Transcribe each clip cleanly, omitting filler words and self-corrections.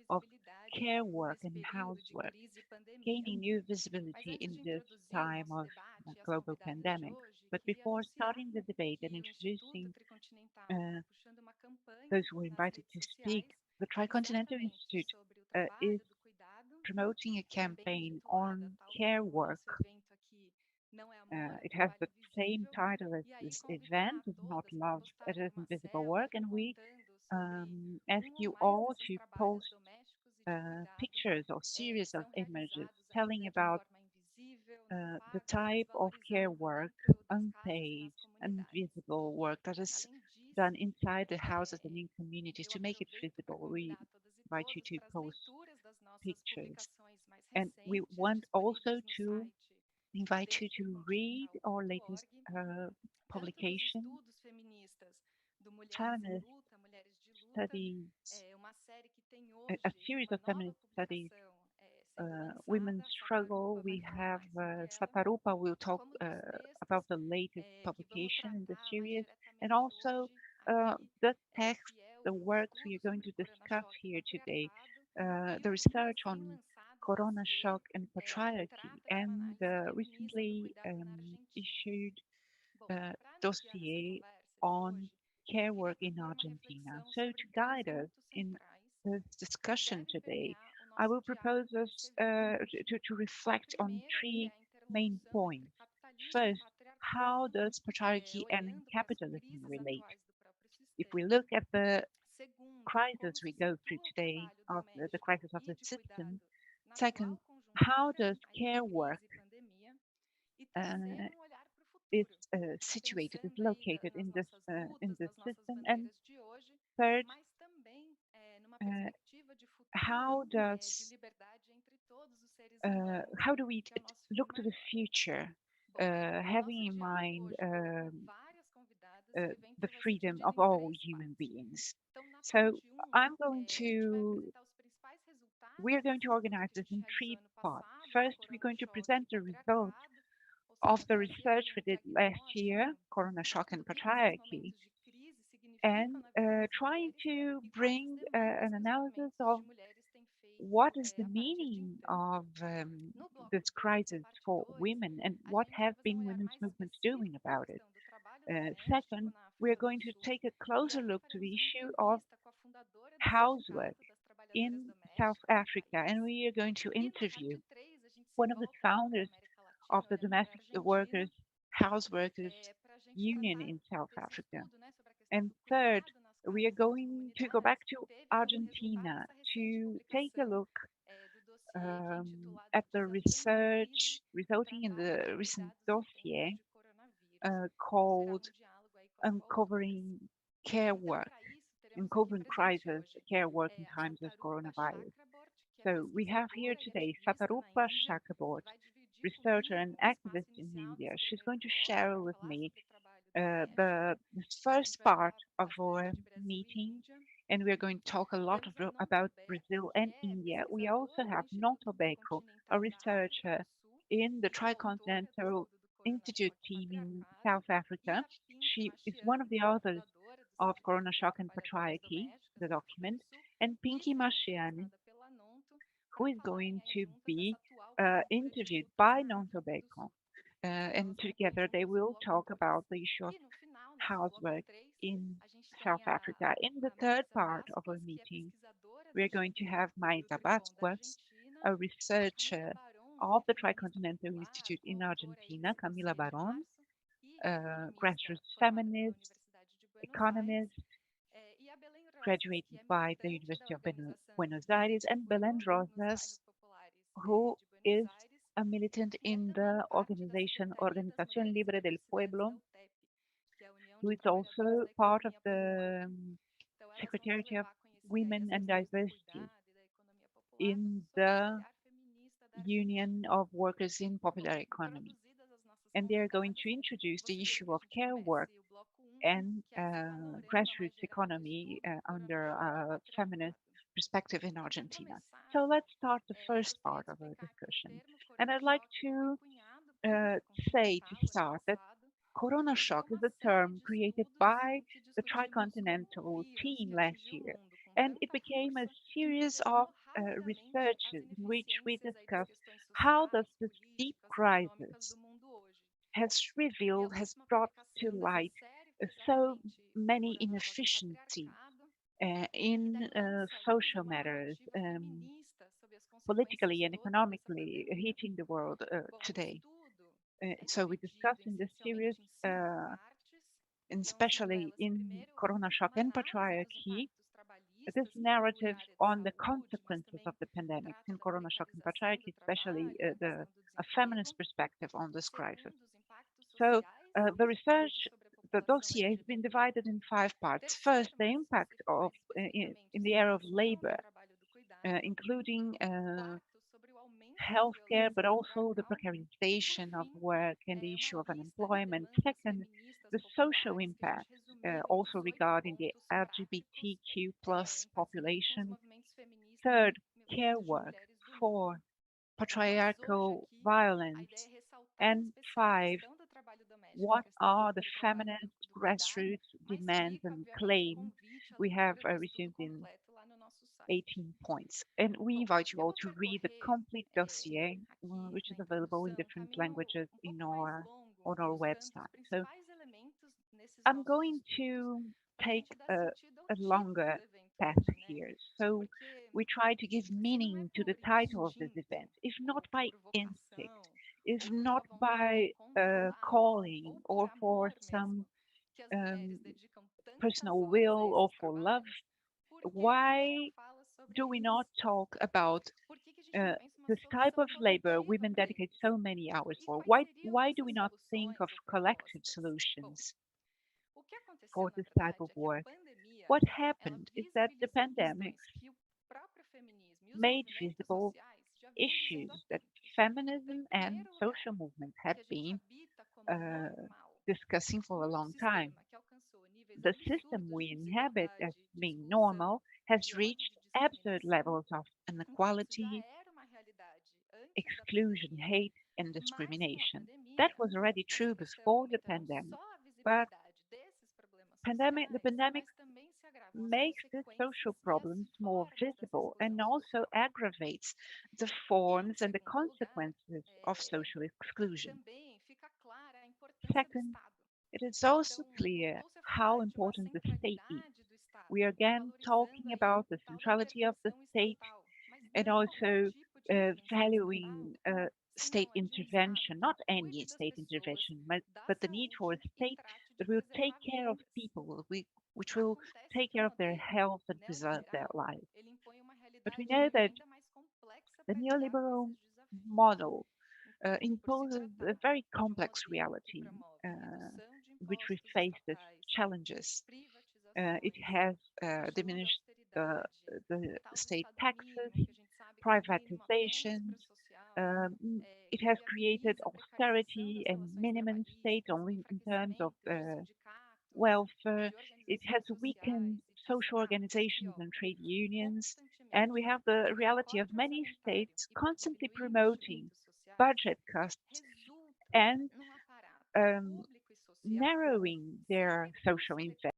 of care work and housework, gaining new visibility in this time of global pandemic. But before starting the debate and introducing uh, those who were invited to speak, the Tricontinental Institute is promoting a campaign on care work. It has the same title as this event, is not love, it is invisible work, and we ask you all to post pictures or series of images telling about the type of care work, unpaid, invisible work that is done inside the houses and in communities to make it visible. We invite you to post pictures. And we want also to invite you to read our latest publication, Feminist Studies, a series of feminist studies, women's struggle. We have Satarupa will talk about the latest publication in the series, and also the text, the works we are going to discuss here today, the research on corona shock and patriarchy, and the recently issued dossier on care work in Argentina. So, to guide us in this discussion today, I will propose us to reflect on three main points. First, how does patriarchy and capitalism relate? If we look at the crisis we go through today, of the crisis of the system. Second, how does care work uh, is situated, is located in this system? And third, uh, how does how do we look to the future, having in mind the freedom of all human beings? So I'm going to we are going to organize this in three parts. First, we're going to present the results of the research we did last year, Corona Shock and Patriarchy, and trying to bring an analysis of what is the meaning of this crisis for women and what have been women's movements doing about it. Second, we are going to take a closer look to the issue of housework in South Africa, and we are going to interview one of the founders of the Domestic Workers, House Workers Union in South Africa. And third, we are going to go back to Argentina to take a look at the research resulting in the recent dossier called Uncovering Care Work, Uncovering Crisis Care Work in Times of Coronavirus. So we have here today Satarupa Shakabot, researcher and activist in India. She's going to share with me this first part of our meeting, and we're going to talk a lot about Brazil and India. We also have Noto Beko, a researcher in the Tricontinental Institute team in South Africa. She is one of the authors of Corona Shock and Patriarchy, the document, and Pinky Mashiane, who is going to be interviewed by Non Tobacco. And together they will talk about the issue of housework in South Africa. In the third part of our meeting, we're going to have Maisa Basquez, a researcher of the Tricontinental Institute in Argentina, Camila Baron, grassroots feminist, economist, graduated by the University of Buenos Aires, and Belen Rosas, who is a militant in the organization Organización Libre del Pueblo, who is also part of the Secretariat of Women and Diversity in the Union of Workers in Popular Economy. And they are going to introduce the issue of care work and grassroots economy under a feminist perspective in Argentina. So let's start the first part of our discussion. And I'd like to say to start that Corona shock is a term created by the Tricontinental team last year, And it became a series of researches in which we discussed how does this deep crisis has brought to light so many inefficiencies in social matters, politically and economically hitting the world today. So we discussed in this series, and especially in Corona Shock and Patriarchy, this narrative on the consequences of the pandemic in Corona Shock and Patriarchy, especially a feminist perspective on this crisis. So the research, the dossier has been divided in 5 parts. First, the impact of in the area of labor, including healthcare, but also the precarization of work and the issue of unemployment. Second, the social impact, also regarding the LGBTQ plus population. Third, care work. Four, patriarchal violence. And five, what are the feminist grassroots demands and claims we have received in 18 points. And we invite you all to read the complete dossier, which is available in different languages on our website. So I'm going to take a longer path here. So we try to give meaning to the title of this event, if not by instinct, if not by calling or for some um, personal will or for love. Why do we not talk about uh, this type of labor women dedicate so many hours for? Why do we not think of collective solutions for this type of work? What happened is that the pandemic made visible issues that feminism and social movement had been uh, discussing for a long time. The system we inhabit as being normal has reached absurd levels of inequality, exclusion, hate, and discrimination. That was already true before the pandemic, but the pandemic makes these social problems more visible and also aggravates the forms and the consequences of social exclusion. Second, it is also clear how important the state is. We are again talking about the centrality of the state and also valuing state intervention, not any state intervention, but the need for a state that will take care of people, which will take care of their health and preserve their lives. But we know that the neoliberal model imposes a very complex reality which we face these challenges. It has diminished the state taxes, privatizations. It has created austerity and minimum state only in terms of welfare. It has weakened social organizations and trade unions. And we have the reality of many states constantly promoting budget cuts and um, narrowing their social investment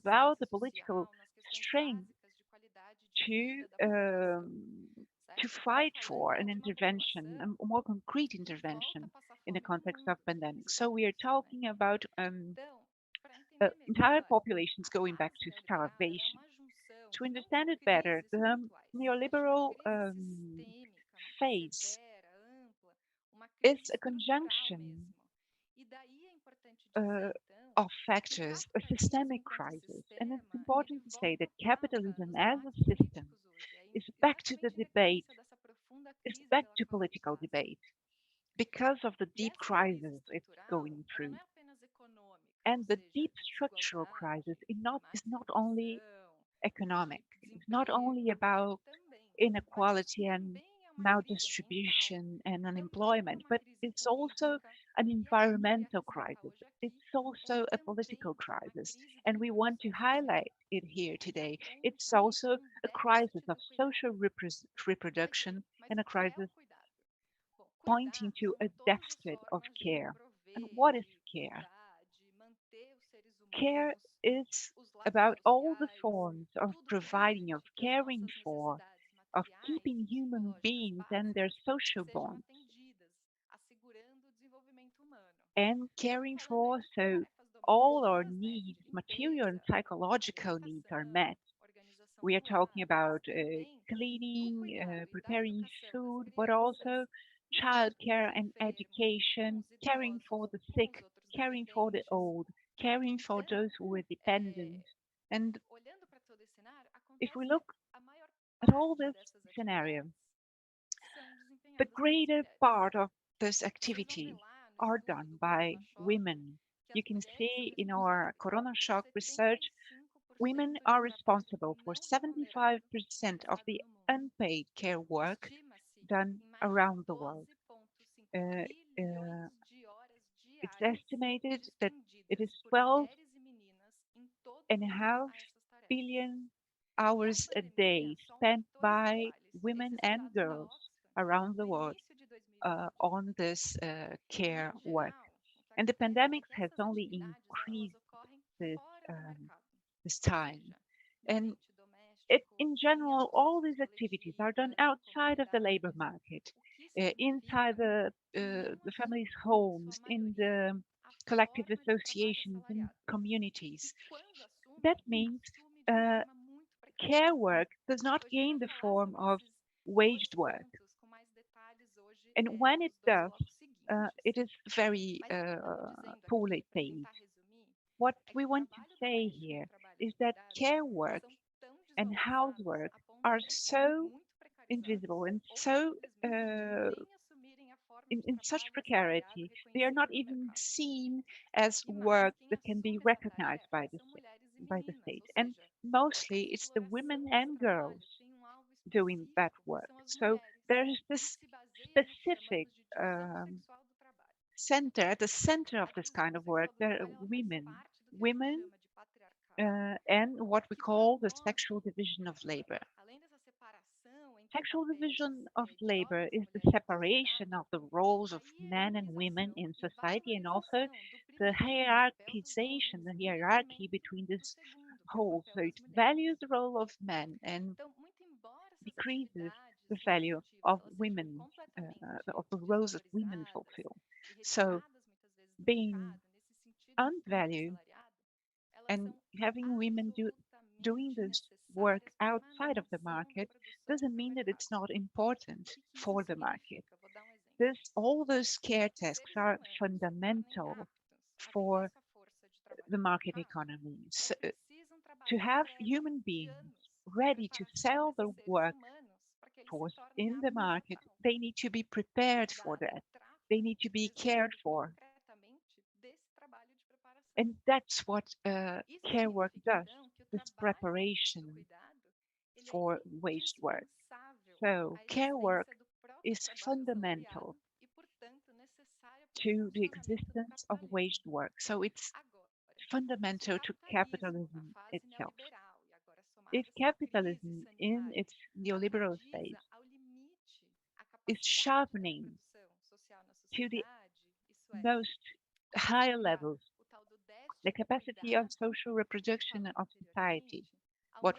without the political strength to to fight for an intervention, a more concrete intervention in the context of pandemic. So we are talking about entire populations going back to starvation. To understand it better, the neoliberal phase is a conjunction uh, of factors, a systemic crisis. And it's important to say that capitalism as a system is back to the debate, is back to political debate because of the deep crisis it's going through. And the deep structural crisis is not only economic, it's not only about inequality and maldistribution and unemployment, but it's also an environmental crisis. It's also a political crisis. And we want to highlight it here today. It's also a crisis of social reproduction and a crisis pointing to a deficit of care. And what is care? Care is about all the forms of providing, of caring for, of keeping human beings and their social bonds, and caring for so all our needs, material and psychological needs, are met. We are talking about cleaning, preparing food, but also childcare and education, caring for the sick, caring for the old, caring for those who are dependent. And if we look at all this scenario, the greater part of this activity are done by women. You can see in our Corona Shock research, women are responsible for 75% of the unpaid care work done around the world. Uh, uh, it's estimated that it is 12.5 billion hours a day spent by women and girls around the world on this care work. And the pandemic has only increased this this time. And in general, all these activities are done outside of the labor market, inside the families' homes, in the collective associations and communities. That means uh, care work does not gain the form of waged work. And when it does, it is very poorly paid. What we want to say here is that care work and housework are so invisible and so in such precarity, they are not even seen as work that can be recognized by by the state. And mostly it's the women and girls doing that work. So there's this specific center, at the center of this kind of work, there are women, and what we call the sexual division of labor. Sexual division of labor is the separation of the roles of men and women in society, and also the hierarchization, the hierarchy between this whole. So it values the role of men and decreases the value of women, of the roles that women fulfill. So being unvalued and having women doing this work outside of the market doesn't mean that it's not important for the market. All those care tasks are fundamental for the market economy. So, to have human beings ready to sell the workforce in the market, they need to be prepared for that. They need to be cared for. And that's what care work does, this preparation for waged work. So, care work is fundamental to the existence of waged work. So, it's fundamental to capitalism itself. If capitalism in its neoliberal phase is sharpening to the most higher levels the capacity of social reproduction of society, what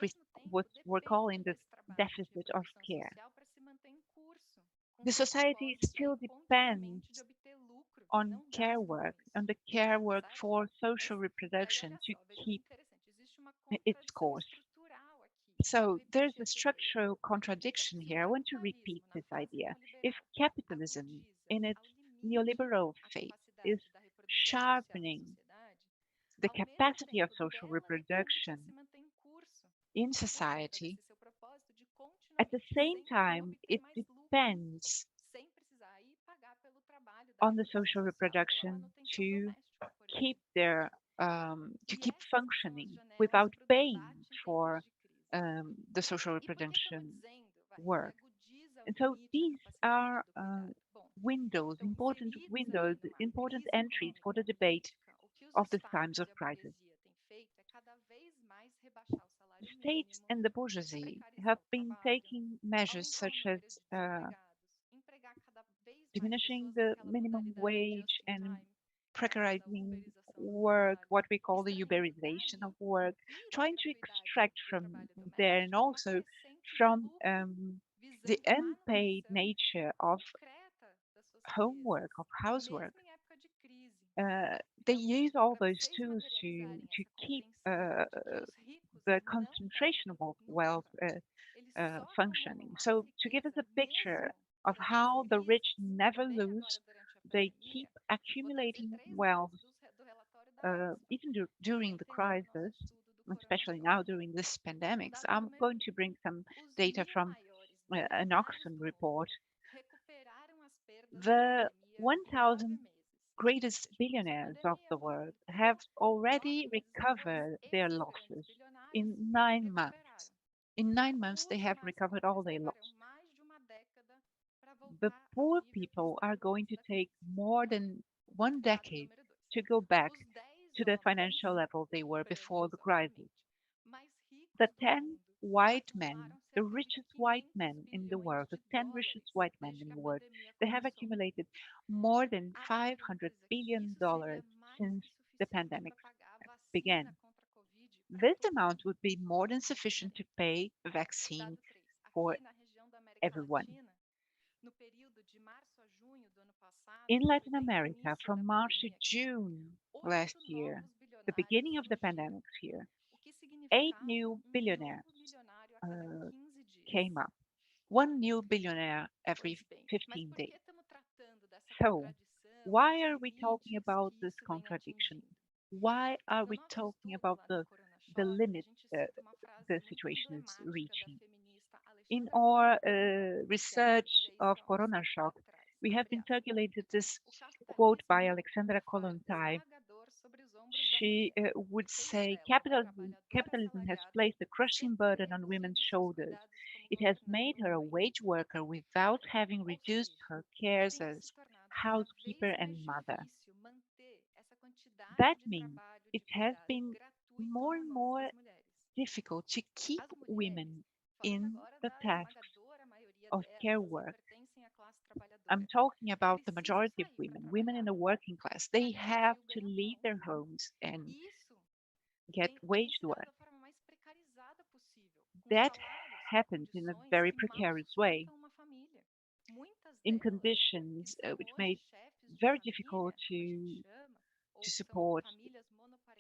what we're calling the deficit of care, the society still depends on care work, on the care work for social reproduction to keep its course. So there's a structural contradiction here. I want to repeat this idea. If capitalism in its neoliberal phase is sharpening the capacity of social reproduction in society, at the same time, it depends on the social reproduction keep their to keep functioning without paying for the social reproduction work. And so these are windows, important entries for the debate of the times of crisis. The states and the bourgeoisie have been taking measures such as diminishing the minimum wage and precarizing work, what we call the Uberization of work, trying to extract from there and also from the unpaid nature of homework, of housework. They use all those tools to keep the concentration of wealth functioning. So, to give us a picture of how the rich never lose, they keep accumulating wealth even during the crisis, especially now during this pandemics. I'm going to bring some data from an Oxfam report. The 1,000 greatest billionaires of the world have already recovered their losses in 9 months. In 9 months, they have recovered all their loss. The poor people are going to take more than 1 decade to go back to the financial level they were before the crisis. The 10 white men, the richest white men in the world, the 10 richest white men in the world, they have accumulated more than $500 billion since the pandemic began. This amount would be more than sufficient to pay a vaccine for everyone. In Latin America, from March to June last year, the beginning of the pandemic here, 8 new billionaires uh, came up. One new billionaire every 15 days. So, why are we talking about this contradiction? Why are we talking about the limit the situation is reaching? In our research of Corona shock, we have been circulated this quote by Alexandra Kollontai. She would say capitalism has placed a crushing burden on women's shoulders. It has made her a wage worker without having reduced her cares as housekeeper and mother. That means it has been more and more difficult to keep women in the tasks of care work. I'm talking about the majority of women, women in the working class. They have to leave their homes and get wage work. That happens in a very precarious way, in conditions which made very difficult to support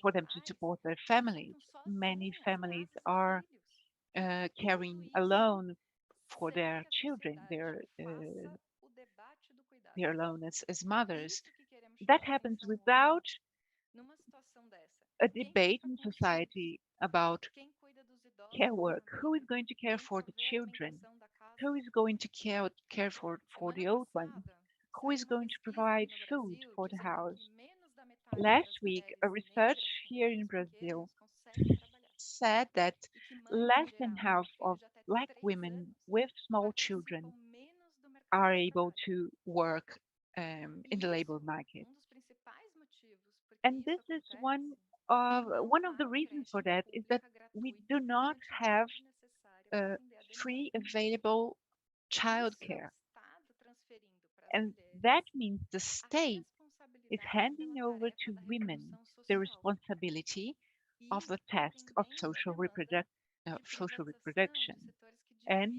for them to support their families. Many families are caring alone for their children. They're alone as mothers. That happens without a debate in society about care work. Who is going to care for the children? Who is going to care for the old ones? Who is going to provide food for the house? Last week, a research here in Brazil said that less than half of black women with small children are able to work in the labor market. And this is one of the reasons for that is that we do not have uh, free available childcare. And that means the state is handing over to women the responsibility of the task of social reproduction and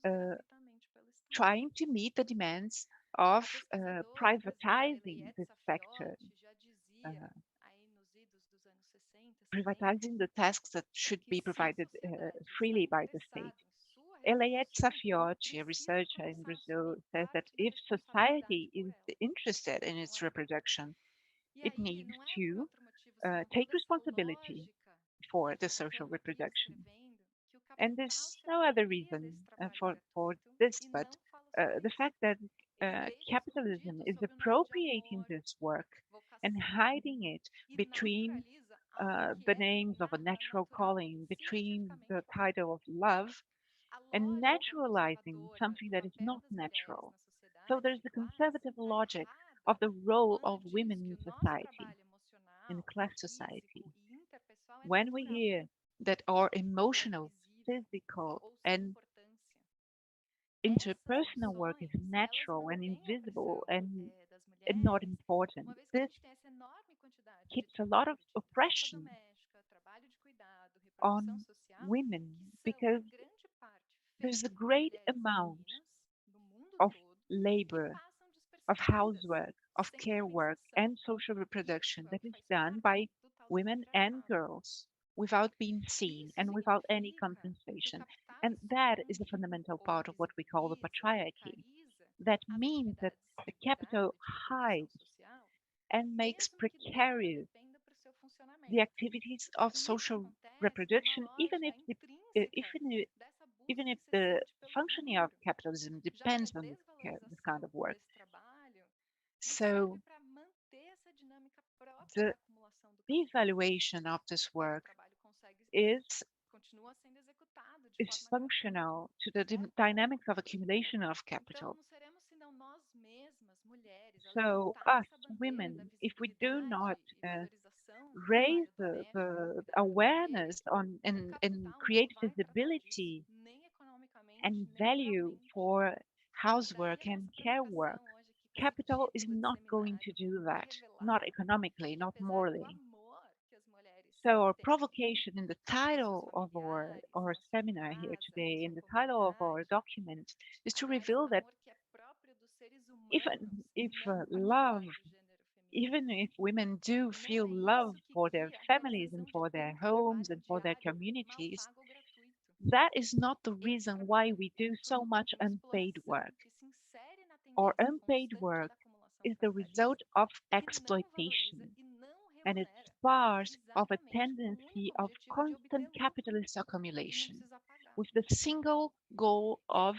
uh, trying to meet the demands of privatizing this sector, uh, privatizing the tasks that should be provided freely by the state. Elayet Safiotti, a researcher in Brazil, says that if society is interested in its reproduction, it needs to take responsibility for the social reproduction. And there's no other reason for this, but the fact that capitalism is appropriating this work and hiding it between the names of a natural calling, between the title of love, and naturalizing something that is not natural. So there's the conservative logic of the role of women in society, in class society. When we hear that our emotional, physical, and interpersonal work is natural and invisible and not important. This keeps a lot of oppression on women because there's a great amount of labor, of housework, of care work, and social reproduction that is done by women and girls without being seen and without any compensation. And that is a fundamental part of what we call the patriarchy. That means that the capital hides and makes precarious the activities of social reproduction, even if the functioning of capitalism depends on this kind of work. So the devaluation of this work is is functional to the dynamics of accumulation of capital. So us women, if we do not raise the awareness on and create visibility and value for housework and care work, capital is not going to do that, not economically, not morally. So our provocation in the title of our seminar here today, in the title of our document, is to reveal that even if love, even if women do feel love for their families and for their homes and for their communities, that is not the reason why we do so much unpaid work. Our unpaid work is the result of exploitation, and it's part of a tendency of constant capitalist accumulation with the single goal of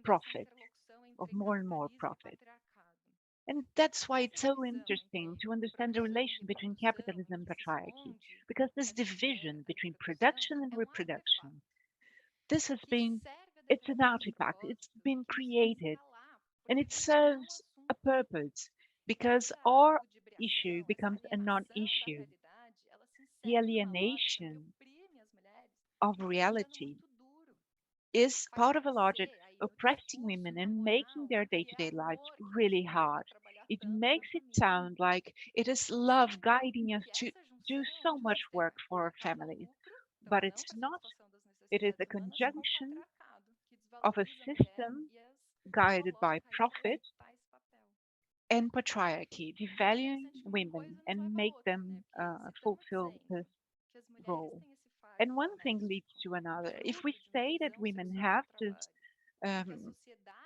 profit, of more and more profit. And that's why it's so interesting to understand the relation between capitalism and patriarchy, because this division between production and reproduction, this has been, it's an artifact, it's been created, and it serves a purpose because our issue becomes a non-issue. The alienation of reality is part of a logic oppressing women and making their day-to-day lives really hard. It makes it sound like it is love guiding us to do so much work for our families, but it's not. It is a conjunction of a system guided by profit and patriarchy, devaluing women and make them fulfill this role. And one thing leads to another. If we say that women have this um,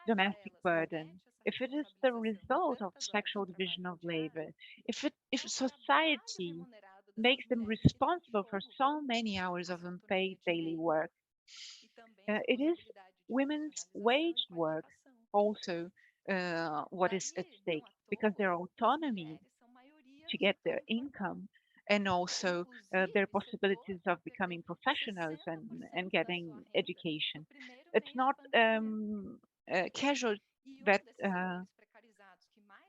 domestic burden, if it is the result of sexual division of labor, if society makes them responsible for so many hours of unpaid daily work, it is women's waged work also what is at stake because their autonomy to get their income and also their possibilities of becoming professionals and getting education. It's not casual that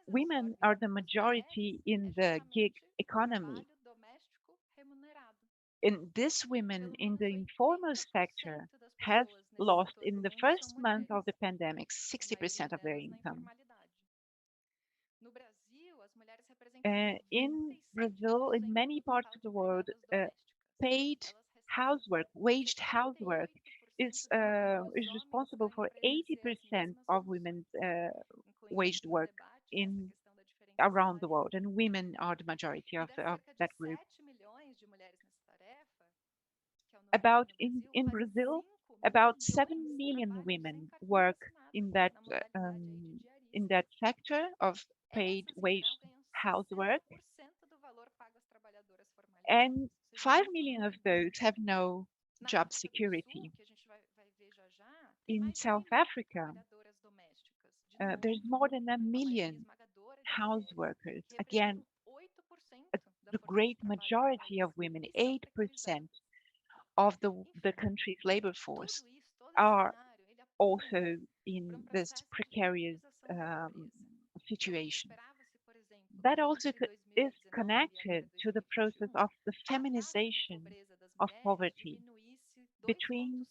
women are the majority in the gig economy. And these women in the informal sector have lost in the first month of the pandemic 60% of their income. In Brazil, in many parts of the world, paid housework, waged housework, is responsible for 80% of women's waged work in around the world, and women are the majority of that group. About in Brazil, about 7 million women work in in that sector of paid waged housework, and 5 million of those have no job security. In South Africa, there's more than 1 million house workers. Again, the great majority of women, 8% of the country's labor force, are also in this precarious um, situation. That also is connected to the process of the feminization of poverty between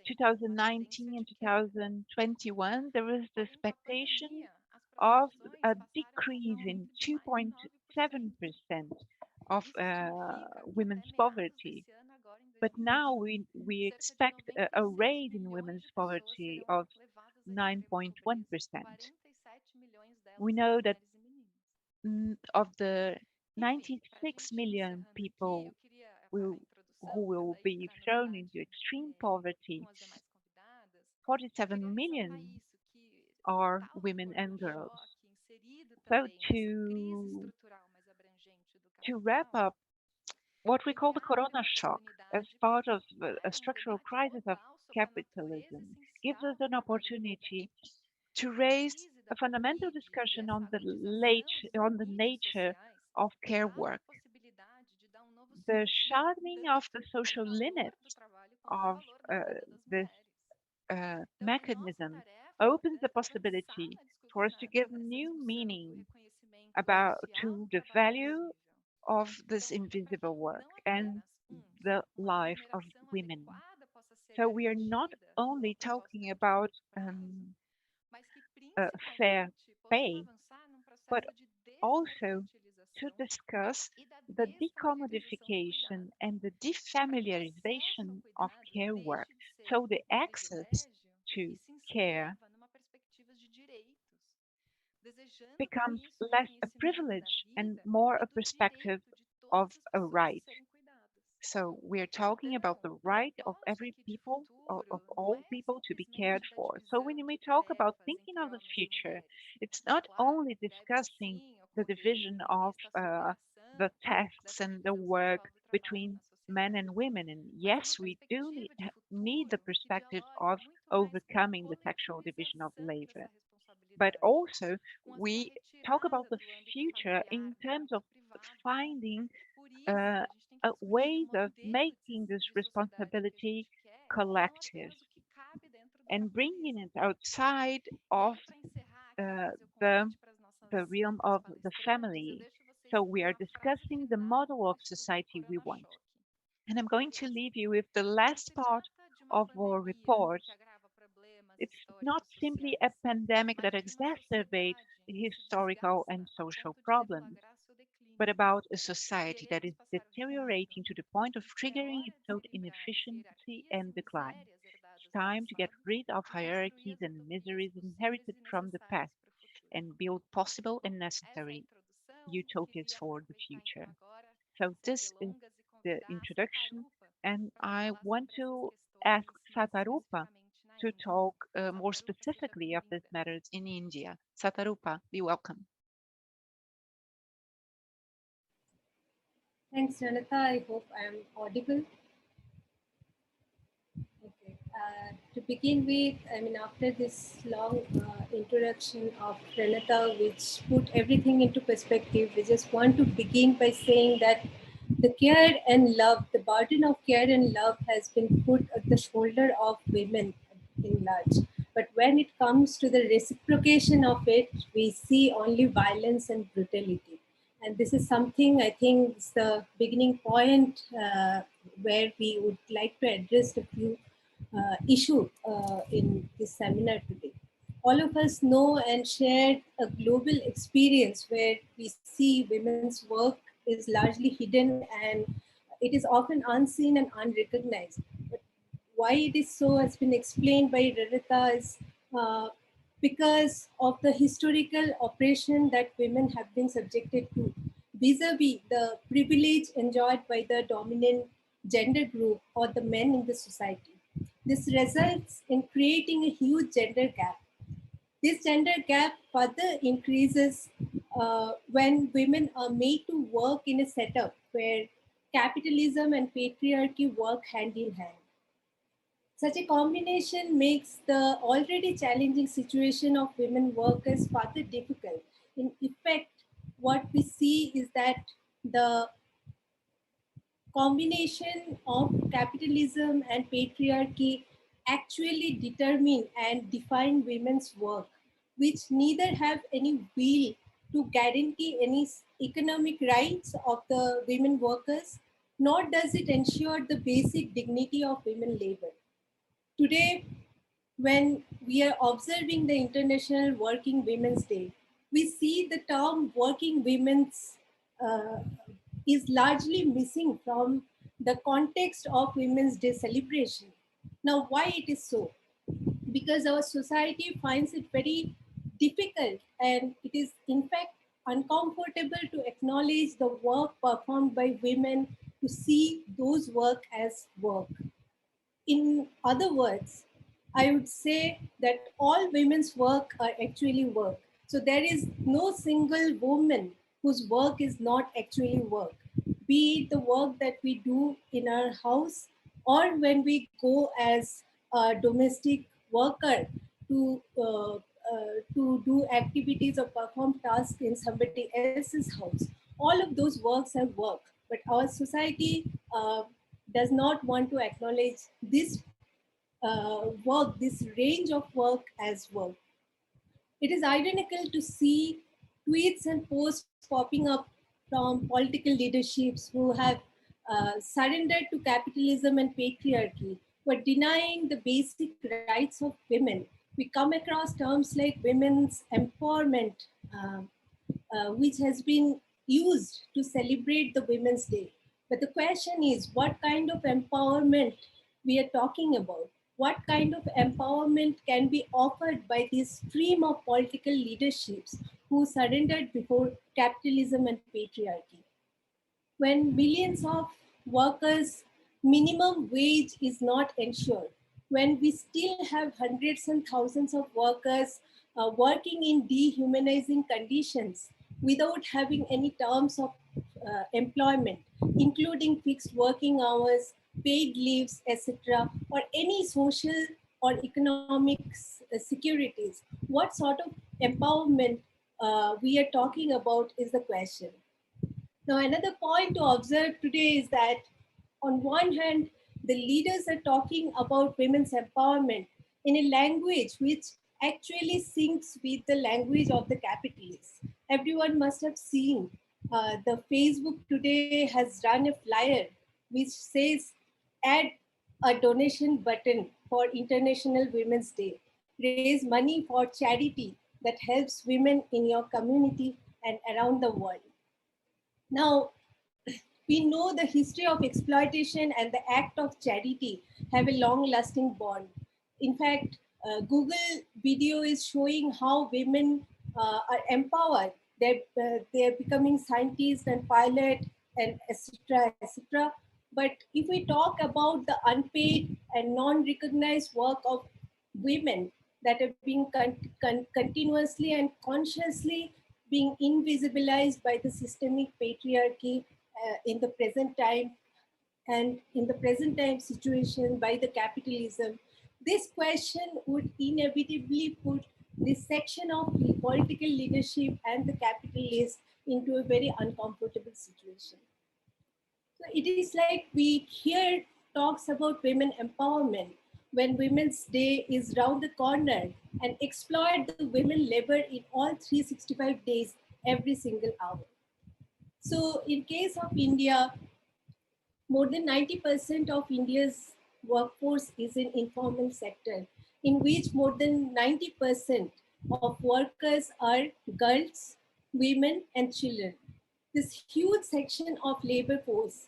2019 and 2021. There was the expectation of a decrease in 2.7% of women's poverty. But now we expect a raise in women's poverty of 9.1%. We know that of the 96 million people will, who will be thrown into extreme poverty, 47 million are women and girls. So to wrap up, what we call the corona shock as part of a structural crisis of capitalism gives us an opportunity to raise a fundamental discussion on on the nature of care work. The sharpening of the social limits of this mechanism opens the possibility for us to give new meaning about to the value of this invisible work and the life of women. So we are not only talking about fair pay, but also to discuss the decommodification and the defamiliarization of care work. So the access to care becomes less a privilege and more a perspective of a right. So we're talking about the right of every people, of all people to be cared for. So when we talk about thinking of the future, it's not only discussing the division of the tasks and the work between men and women. And yes, we do need the perspective of overcoming the sexual division of labor. But also, we talk about the future in terms of finding uh, ways of making this responsibility collective and bringing it outside of uh, the the realm of the family. So we are discussing the model of society we want. And I'm going to leave you with the last part of our report. It's not simply a pandemic that exacerbates historical and social problems, but about a society that is deteriorating to the point of triggering its own inefficiency and decline. It's time to get rid of hierarchies and miseries inherited from the past and build possible and necessary utopias for the future. So, this is the introduction, and I want to ask Satarupa to talk more specifically of these matters in India. Satarupa, be welcome. Thanks, Janata. I hope I am audible. Okay. To begin with, I mean, after this long introduction of Renata, which put everything into perspective, we just want to begin by saying that the care and love, the burden of care and love has been put at the shoulder of women in large. But when it comes to the reciprocation of it, we see only violence and brutality. And this is something I think is the beginning point where we would like to address a few issue in this seminar today. All of us know and share a global experience where we see women's work is largely hidden and it is often unseen and unrecognized. But why it is so has been explained by Rarita is because of the historical oppression that women have been subjected to vis-a-vis the privilege enjoyed by the dominant gender group or the men in the society. This results in creating a huge gender gap. This gender gap further increases when women are made to work in a setup where capitalism and patriarchy work hand in hand. Such a combination makes the already challenging situation of women workers further difficult. In effect, what we see is that the combination of capitalism and patriarchy actually determine and define women's work, which neither have any will to guarantee any economic rights of the women workers, nor does it ensure the basic dignity of women labor. Today, when we are observing the International Working Women's Day, we see the term working women's uh, is largely missing from the context of Women's Day celebration. Now, why it is so? Because our society finds it very difficult and it is in fact uncomfortable to acknowledge the work performed by women, to see those work as work. In other words, I would say that all women's work are actually work. So there is no single woman whose work is not actually work, be it the work that we do in our house or when we go as a domestic worker to do activities or perform tasks in somebody else's house. All of those works are work, but our society does not want to acknowledge this work, this range of work as work. It is ironical to see tweets and posts popping up from political leaderships who have surrendered to capitalism and patriarchy, but denying the basic rights of women. We come across terms like women's empowerment, which has been used to celebrate the Women's Day. But the question is, what kind of empowerment we are talking about? What kind of empowerment can be offered by this stream of political leaderships who surrendered before capitalism and patriarchy? When millions of workers minimum wage is not ensured, when we still have hundreds and thousands of workers working in dehumanizing conditions without having any terms of employment, including fixed working hours, paid leaves, etc., or any social or economic securities, what sort of empowerment we are talking about is the question. Now, another point to observe today is that, on one hand, the leaders are talking about women's empowerment in a language which actually syncs with the language of the capitalists. Everyone must have seen the Facebook today has run a flyer which says, add a donation button for International Women's Day. Raise money for charity that helps women in your community and around the world. Now, we know the history of exploitation and the act of charity have a long lasting bond. In fact, Google video is showing how women are empowered. They're becoming scientists and pilot and etc. etc. But if we talk about the unpaid and non-recognized work of women that are being continuously and consciously being invisibilized by the systemic patriarchy in the present time, and in the present time situation by the capitalism, this question would inevitably put this section of the political leadership and the capitalists into a very uncomfortable situation. So it is like we hear talks about women empowerment when Women's Day is round the corner and exploit the women labor in all 365 days every single hour. So in case of India, more than 90% of India's workforce is in informal sector, in which more than 90% of workers are girls, women, and children. This huge section of labor force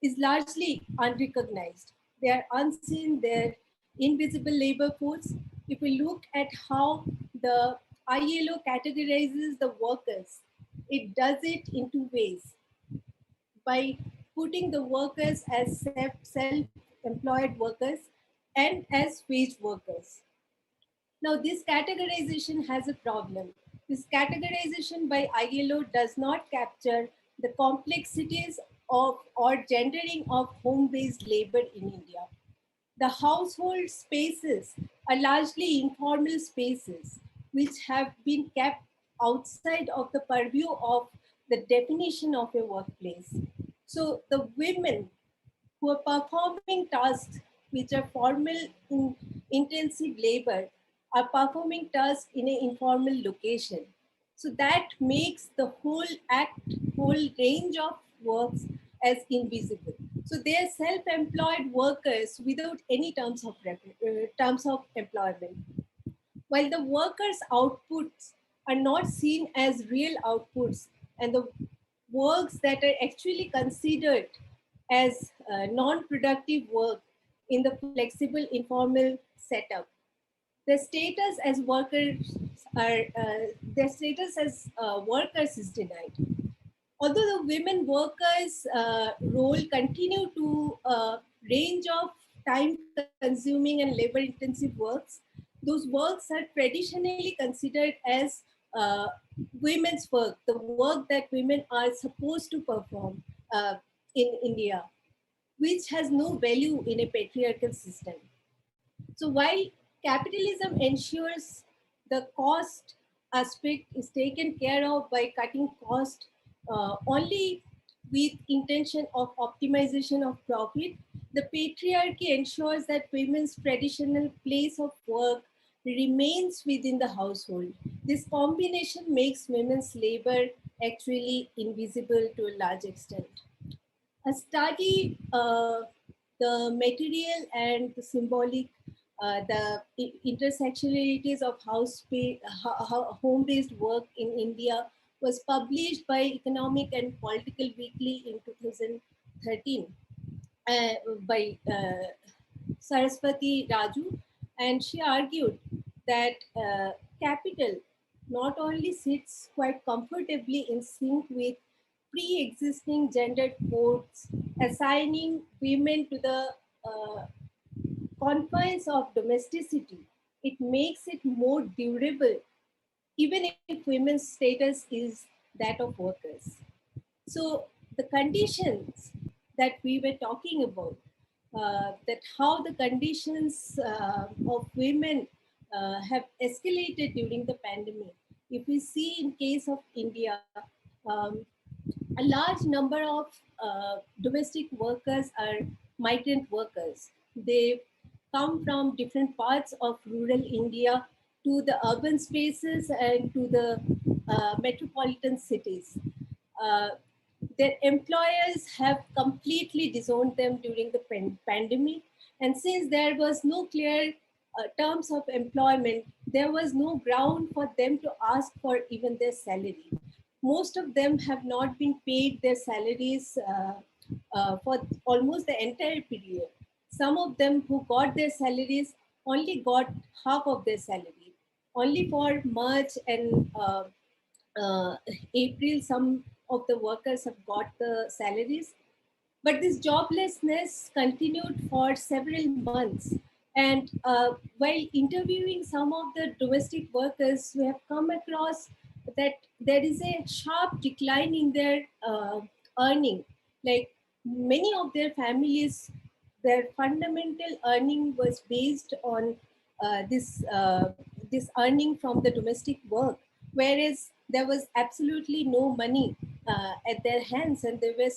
is largely unrecognized. They are unseen, they're invisible labor force. If we look at how the ILO categorizes the workers, it does it in two ways: by putting the workers as self-employed workers and as wage workers. Now, this categorization has a problem. This categorization by ILO does not capture the complexities of or gendering of home-based labor in India. The household spaces are largely informal spaces which have been kept outside of the purview of the definition of a workplace. So the women who are performing tasks which are formal in intensive labor are performing tasks in an informal location. So that makes the whole act, whole range of works as invisible. So they are self-employed workers without any terms of employment. While the workers' outputs are not seen as real outputs, and the works that are actually considered as non-productive work in the flexible informal setup. Their status as workers their status as workers is denied. Although the women workers role continue to range of time consuming and labor intensive works, those works are traditionally considered as uh, women's work, the work that women are supposed to perform in India, which has no value in a patriarchal system. So while capitalism ensures the cost aspect is taken care of by cutting cost only with intention of optimization of profit, the patriarchy ensures that women's traditional place of work remains within the household. This combination makes women's labor actually invisible to a large extent. A study the material and the symbolic, intersectionalities of home-based work in India was published by Economic and Political Weekly in 2013 uh, by Saraswati Raju, and she argued that capital not only sits quite comfortably in sync with pre-existing gendered codes, assigning women to the uh, confines of domesticity, it makes it more durable, even if women's status is that of workers. So the conditions that we were talking about, that how the conditions of women have escalated during the pandemic. If we see in case of India, um, a large number of domestic workers are migrant workers. They come from different parts of rural India to the urban spaces and to the metropolitan cities. Uh, their employers have completely disowned them during the pandemic. And since there was no clear terms of employment, there was no ground for them to ask for even their salary. Most of them have not been paid their salaries for almost the entire period. Some of them who got their salaries only got half of their salary. Only for March and April, some of the workers have got the salaries, but this joblessness continued for several months. And while interviewing some of the domestic workers, we have come across that there is a sharp decline in their earning. Like many of their families, their fundamental earning was based on this earning from the domestic work, whereas there was absolutely no money at their hands, and they were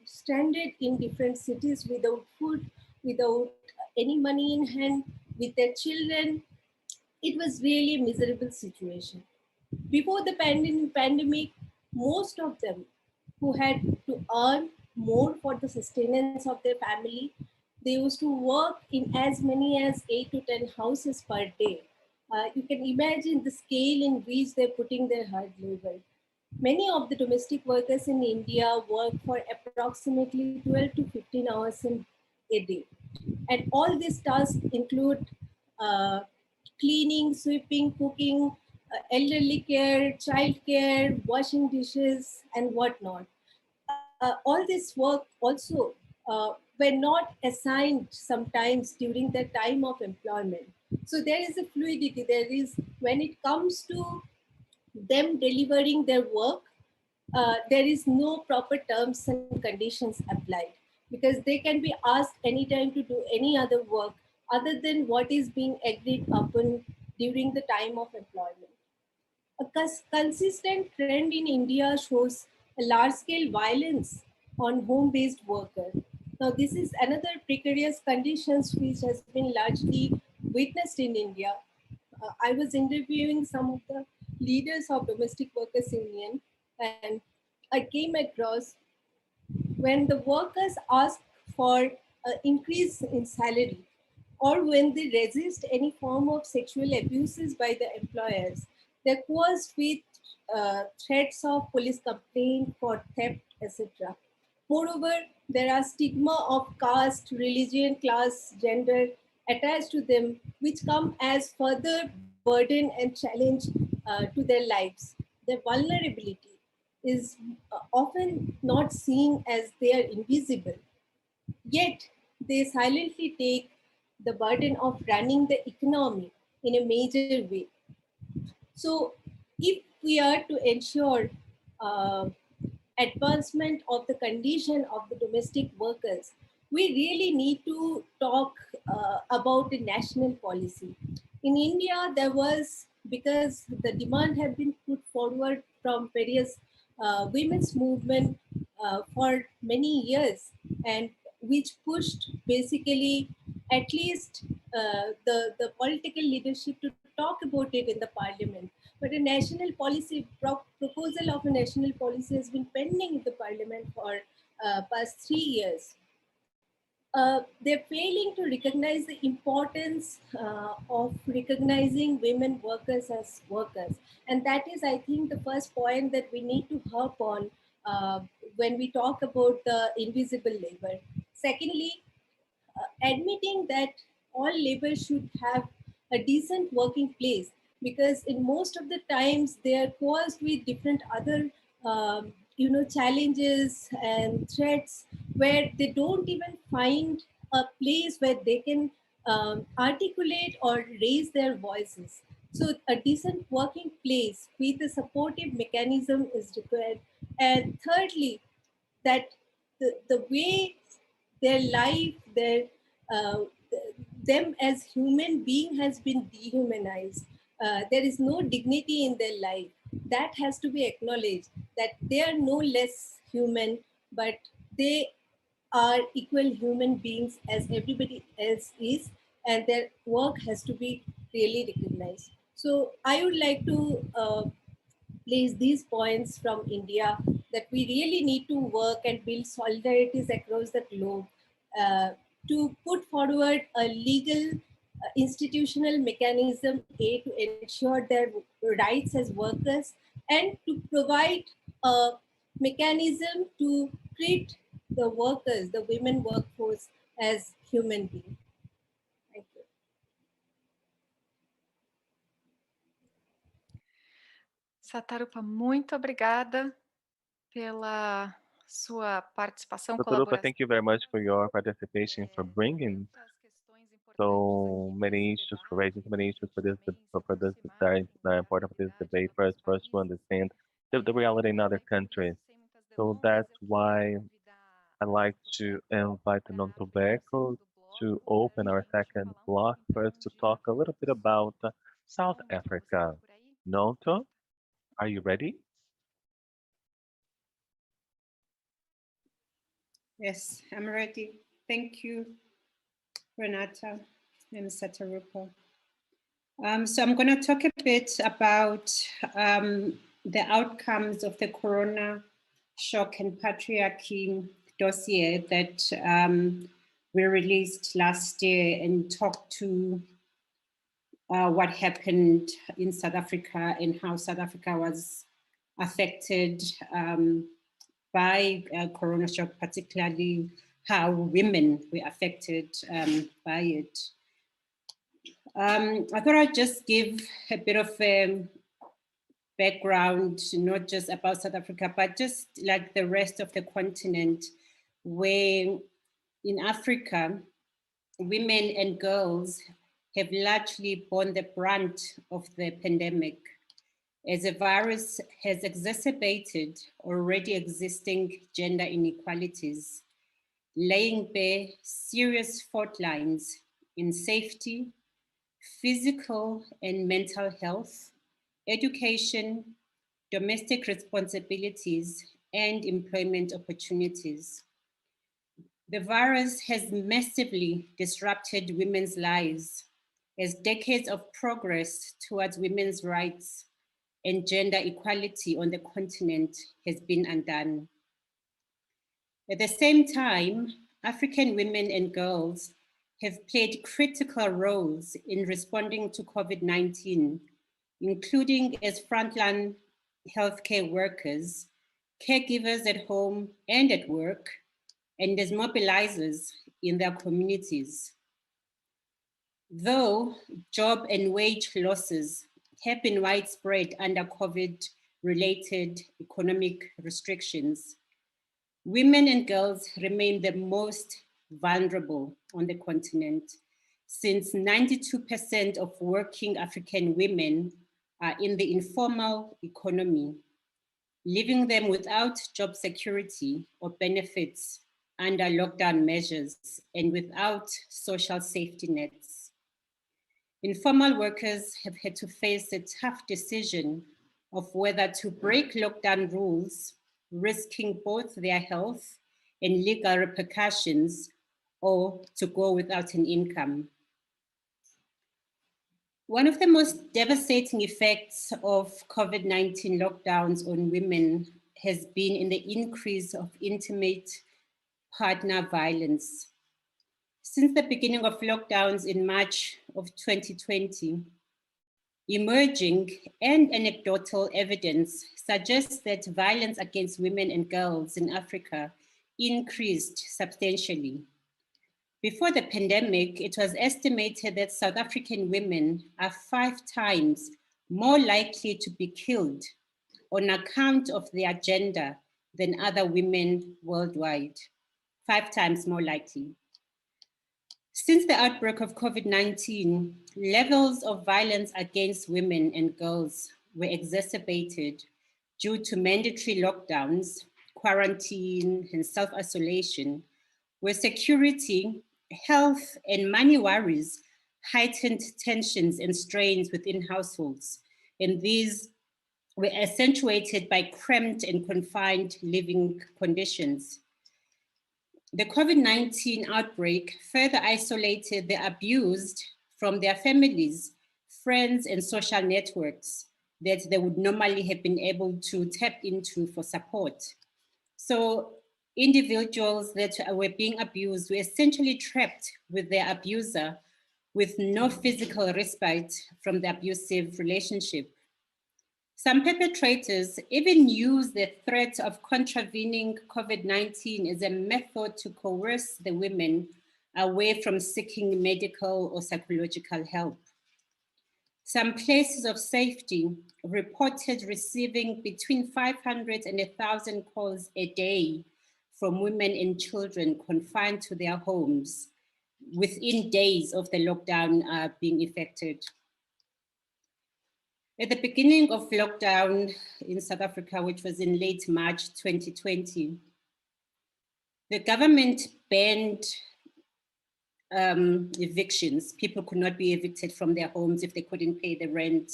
stranded in different cities without food, without any money in hand, with their children. It was really a miserable situation. Before the pandemic, most of them who had to earn more for the sustenance of their family, they used to work in as many as 8 to 10 houses per day. You can imagine the scale in which they're putting their hard labor. Many of the domestic workers in India work for approximately 12 to 15 hours in a day. And all these tasks include uh, cleaning, sweeping, cooking, elderly care, child care, washing dishes, and whatnot. All this work also were not assigned sometimes during the time of employment. So there is a fluidity. There is, when it comes to them delivering their work, there is no proper terms and conditions applied, because they can be asked anytime to do any other work other than what is being agreed upon during the time of employment. A consistent trend in India shows a large-scale violence on home-based workers. Now, this is another precarious conditions which has been largely witnessed in India. I was interviewing some of the leaders of Domestic Workers Union, and I came across when the workers ask for an increase in salary, or when they resist any form of sexual abuses by the employers, They're caused with threats of police complaint for theft, etc. Moreover, there are stigma of caste, religion, class, gender attached to them, which come as further burden and challenge to their lives. Their vulnerability is often not seen as they are invisible, yet they silently take the burden of running the economy in a major way. So, if we are to ensure advancement of the condition of the domestic workers, we really need to talk about a national policy. In India, there was, because the demand had been put forward from various women's movement for many years, and which pushed basically at least the political leadership to talk about it in the parliament. But a national policy, proposal of a national policy has been pending in the parliament for past 3 years. They're failing to recognize the importance of recognizing women workers as workers. And that is, I think, the first point that we need to harp on when we talk about the invisible labor. Secondly, admitting that all labor should have a decent working place, because in most of the times they are caused with different other challenges and threats, where they don't even find a place where they can articulate or raise their voices. So a decent working place with a supportive mechanism is required. And thirdly, that the way their life, their uh, them as human being has been dehumanized. There is no dignity in their life. That has to be acknowledged, that they are no less human, but they are equal human beings as everybody else is, and their work has to be really recognized. So I would like to place these points from India, that we really need to work and build solidarities across the globe uh, to put forward a legal institutional mechanism, A, to ensure their rights as workers, and to provide a mechanism to treat the workers, the women workforce, as human beings. Thank you. Satarupa, muito obrigada pela sua participação, Satarupa, colaboração. thank you very much for your participation, for bringing so many issues, for raising so many issues for this that are important for this debate for us to understand the reality in other countries. So that's why I'd like to invite the non-tobacco to open our second block for us to talk a little bit about South Africa. Nonto, are you ready? Yes, I'm ready. Thank you, Renata and Satarupa. So I'm going to talk a bit about the outcomes of the Corona Shock and Patriarchy dossier that we released last year, and talk to what happened in South Africa and how South Africa was affected by Corona Shock, particularly how women were affected by it. I thought I'd just give a bit of a background, not just about South Africa, but just like the rest of the continent, where in Africa, women and girls have largely borne the brunt of the pandemic, as the virus has exacerbated already existing gender inequalities, laying bare serious fault lines in safety, physical and mental health, education, domestic responsibilities, and employment opportunities. The virus has massively disrupted women's lives, as decades of progress towards women's rights and gender equality on the continent has been undone. At the same time, African women and girls have played critical roles in responding to COVID-19 including as frontline healthcare workers, caregivers at home and at work, and as mobilizers in their communities. Though job and wage losses have been widespread under COVID-related economic restrictions, women and girls remain the most vulnerable on the continent, since 92% of working African women are in the informal economy, leaving them without job security or benefits under lockdown measures and without social safety nets. Informal workers have had to face a tough decision of whether to break lockdown rules, risking both their health and legal repercussions, or to go without an income. One of the most devastating effects of COVID-19 lockdowns on women has been in the increase of intimate partner violence. Since the beginning of lockdowns in March of 2020, emerging and anecdotal evidence suggests that violence against women and girls in Africa increased substantially. Before the pandemic, it was estimated that South African women are 5 times more likely to be killed on account of their gender than other women worldwide, 5 times more likely. Since the outbreak of COVID-19, levels of violence against women and girls were exacerbated due to mandatory lockdowns, quarantine, and self-isolation, where security, health, and money worries heightened tensions and strains within households. And these were accentuated by cramped and confined living conditions. The COVID-19 outbreak further isolated the abused from their families, friends, and social networks that they would normally have been able to tap into for support. So individuals that were being abused were essentially trapped with their abuser with no physical respite from the abusive relationship. Some perpetrators even use the threat of contravening COVID-19 as a method to coerce the women away from seeking medical or psychological help. Some places of safety reported receiving between 500 and 1,000 calls a day from women and children confined to their homes within days of the lockdown being effected. At the beginning of lockdown in South Africa, which was in late March 2020, the government banned evictions. People could not be evicted from their homes if they couldn't pay the rent,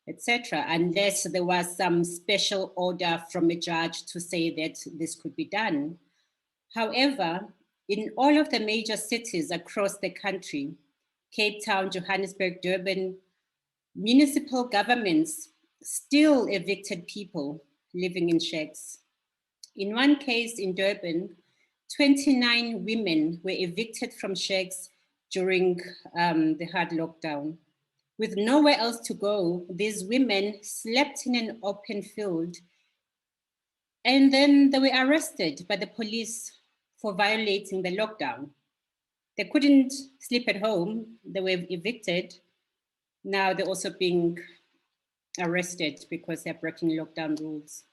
etc., unless there was some special order from a judge to say that this could be done. However, in all of the major cities across the country, Cape Town, Johannesburg, Durban, municipal governments still evicted people living in shacks. In one case in Durban, 29 women were evicted from shacks during the hard lockdown. With nowhere else to go, these women slept in an open field, and then they were arrested by the police for violating the lockdown. They couldn't sleep at home, they were evicted. Now they're also being arrested because they're breaking lockdown rules.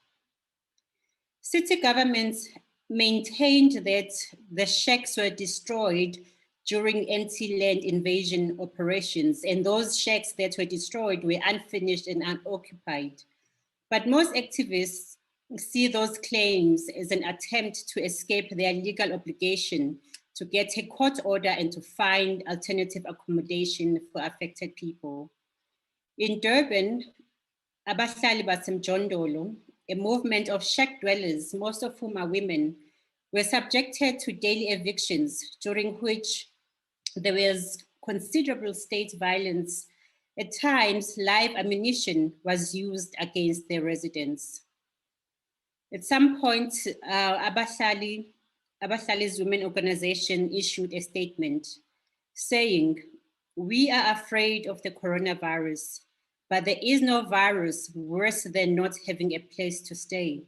City governments maintained that the shacks were destroyed during anti-land invasion operations, and those shacks that were destroyed were unfinished and unoccupied. But most activists see those claims as an attempt to escape their legal obligation to get a court order and to find alternative accommodation for affected people. In Durban, Abahlali Basemjondolo, a movement of shack dwellers, most of whom are women, were subjected to daily evictions, during which there was considerable state violence. At times, live ammunition was used against their residents. At some point, Abahlali's women organization issued a statement saying, "We are afraid of the coronavirus, But there is no virus worse than not having a place to stay.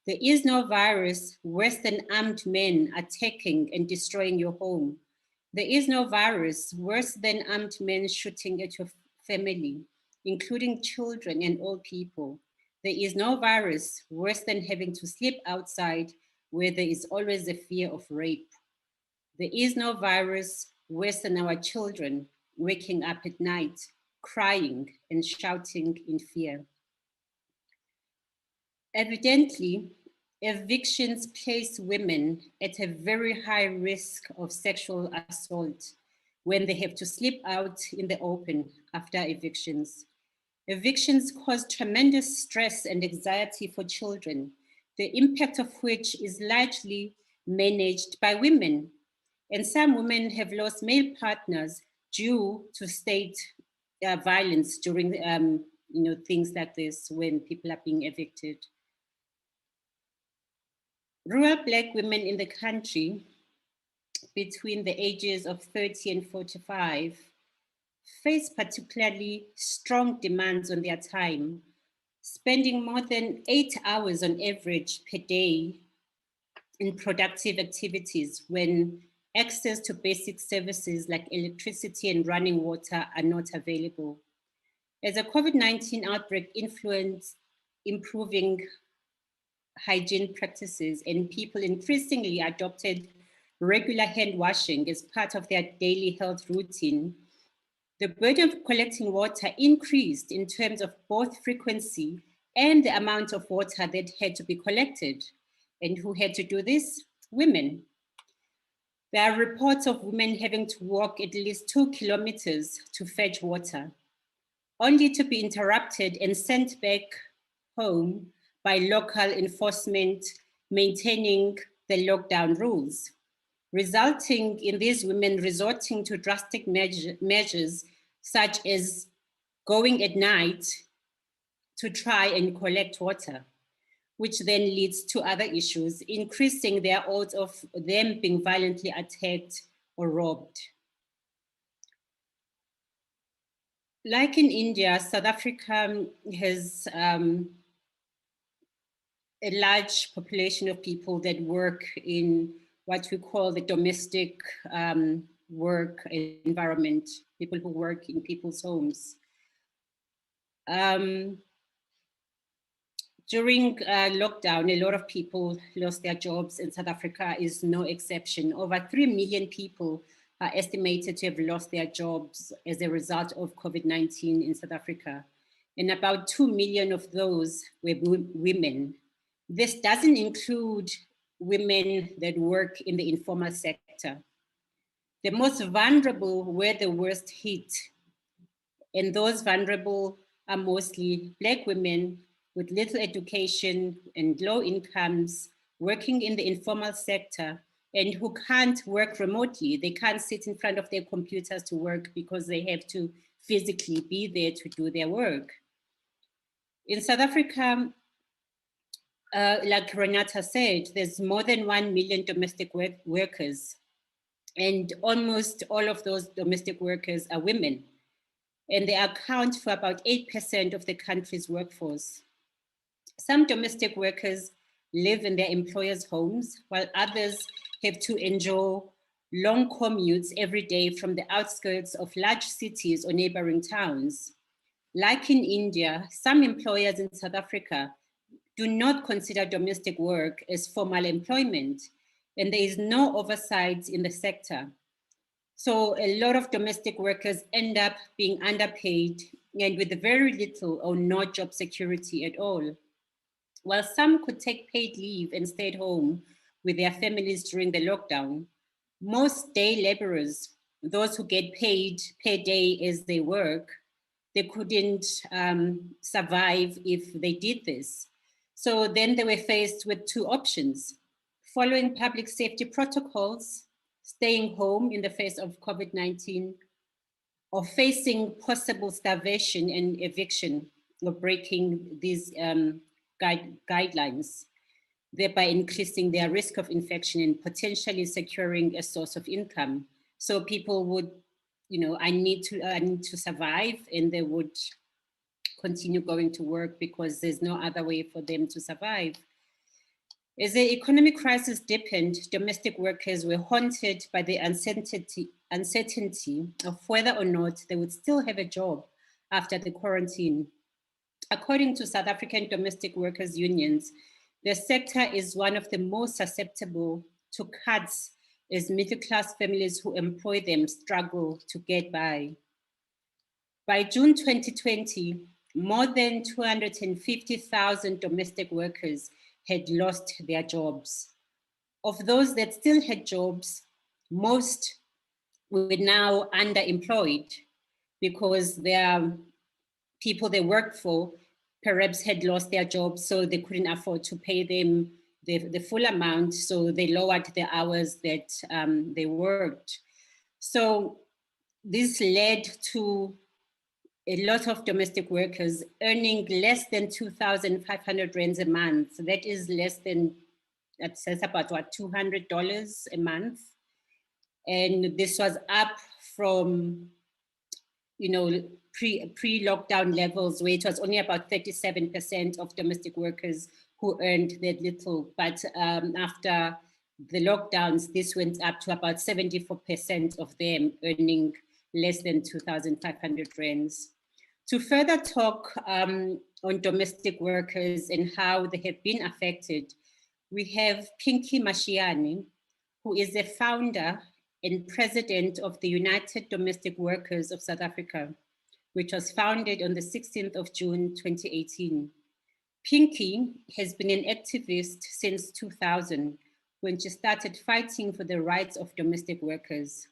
There is no virus worse than armed men attacking and destroying your home. There is no virus worse than armed men shooting at your family, including children and old people. There is no virus worse than having to sleep outside where there is always a fear of rape. There is no virus worse than our children waking up at night, crying and shouting in fear. Evidently, evictions place women at a very high risk of sexual assault when they have to sleep out in the open after evictions. Evictions cause tremendous stress and anxiety for children, the impact of which is largely managed by women. And some women have lost male partners due to state violence during things like this when people are being evicted. Rural Black women in the country between the ages of 30 and 45 face particularly strong demands on their time, spending more than 8 hours on average per day in productive activities when access to basic services like electricity and running water are not available. As a COVID-19 outbreak influenced improving hygiene practices and people increasingly adopted regular hand washing as part of their daily health routine, the burden of collecting water increased in terms of both frequency and the amount of water that had to be collected. And who had to do this? Women. There are reports of women having to walk at least 2 kilometers to fetch water, only to be interrupted and sent back home by local enforcement maintaining the lockdown rules, resulting in these women resorting to drastic measures such as going at night to try and collect water, which then leads to other issues, increasing their odds of them being violently attacked or robbed. Like in India, South Africa has a large population of people that work in what we call the domestic work environment, people who work in people's homes. During lockdown, a lot of people lost their jobs, and South Africa is no exception. Over 3 million people are estimated to have lost their jobs as a result of COVID-19 in South Africa. And about 2 million of those were women. This doesn't include women that work in the informal sector. The most vulnerable were the worst hit. And those vulnerable are mostly Black women with little education and low incomes, working in the informal sector, and who can't work remotely. They can't sit in front of their computers to work because they have to physically be there to do their work. In South Africa, like Renata said, there's more than 1 million domestic workers, and almost all of those domestic workers are women, and they account for about 8% of the country's workforce. Some domestic workers live in their employers' homes, while others have to endure long commutes every day from the outskirts of large cities or neighboring towns. Like in India, some employers in South Africa do not consider domestic work as formal employment, and there is no oversight in the sector. So a lot of domestic workers end up being underpaid and with very little or no job security at all. While some could take paid leave and stay at home with their families during the lockdown, most day laborers, those who get paid per day as they work, they couldn't survive if they did this. So then they were faced with two options: following public safety protocols, staying home in the face of COVID-19, or facing possible starvation and eviction, or breaking these guidelines, thereby increasing their risk of infection and potentially securing a source of income. So people would, I need to survive, and they would continue going to work because there's no other way for them to survive. As the economic crisis deepened, domestic workers were haunted by the uncertainty of whether or not they would still have a job after the quarantine. According to South African domestic workers unions, the sector is one of the most susceptible to cuts as middle-class families who employ them struggle to get by. By June 2020, more than 250,000 domestic workers had lost their jobs. Of those that still had jobs, most were now underemployed because their people they worked for perhaps had lost their jobs, so they couldn't afford to pay them the full amount, so they lowered the hours that they worked. So this led to a lot of domestic workers earning less than 2,500 rands a month. So that is less than, that's about what, $200 a month. And this was up from, you know, pre-lockdown levels, where it was only about 37% of domestic workers who earned that little. But after the lockdowns, this went up to about 74% of them earning less than 2,500 rands. To further talk on domestic workers and how they have been affected, we have Pinky Mashiane, who is the founder and president of the United Domestic Workers of South Africa, which was founded on the 16th of June, 2018. Pinky has been an activist since 2000, when she started fighting for the rights of domestic workers.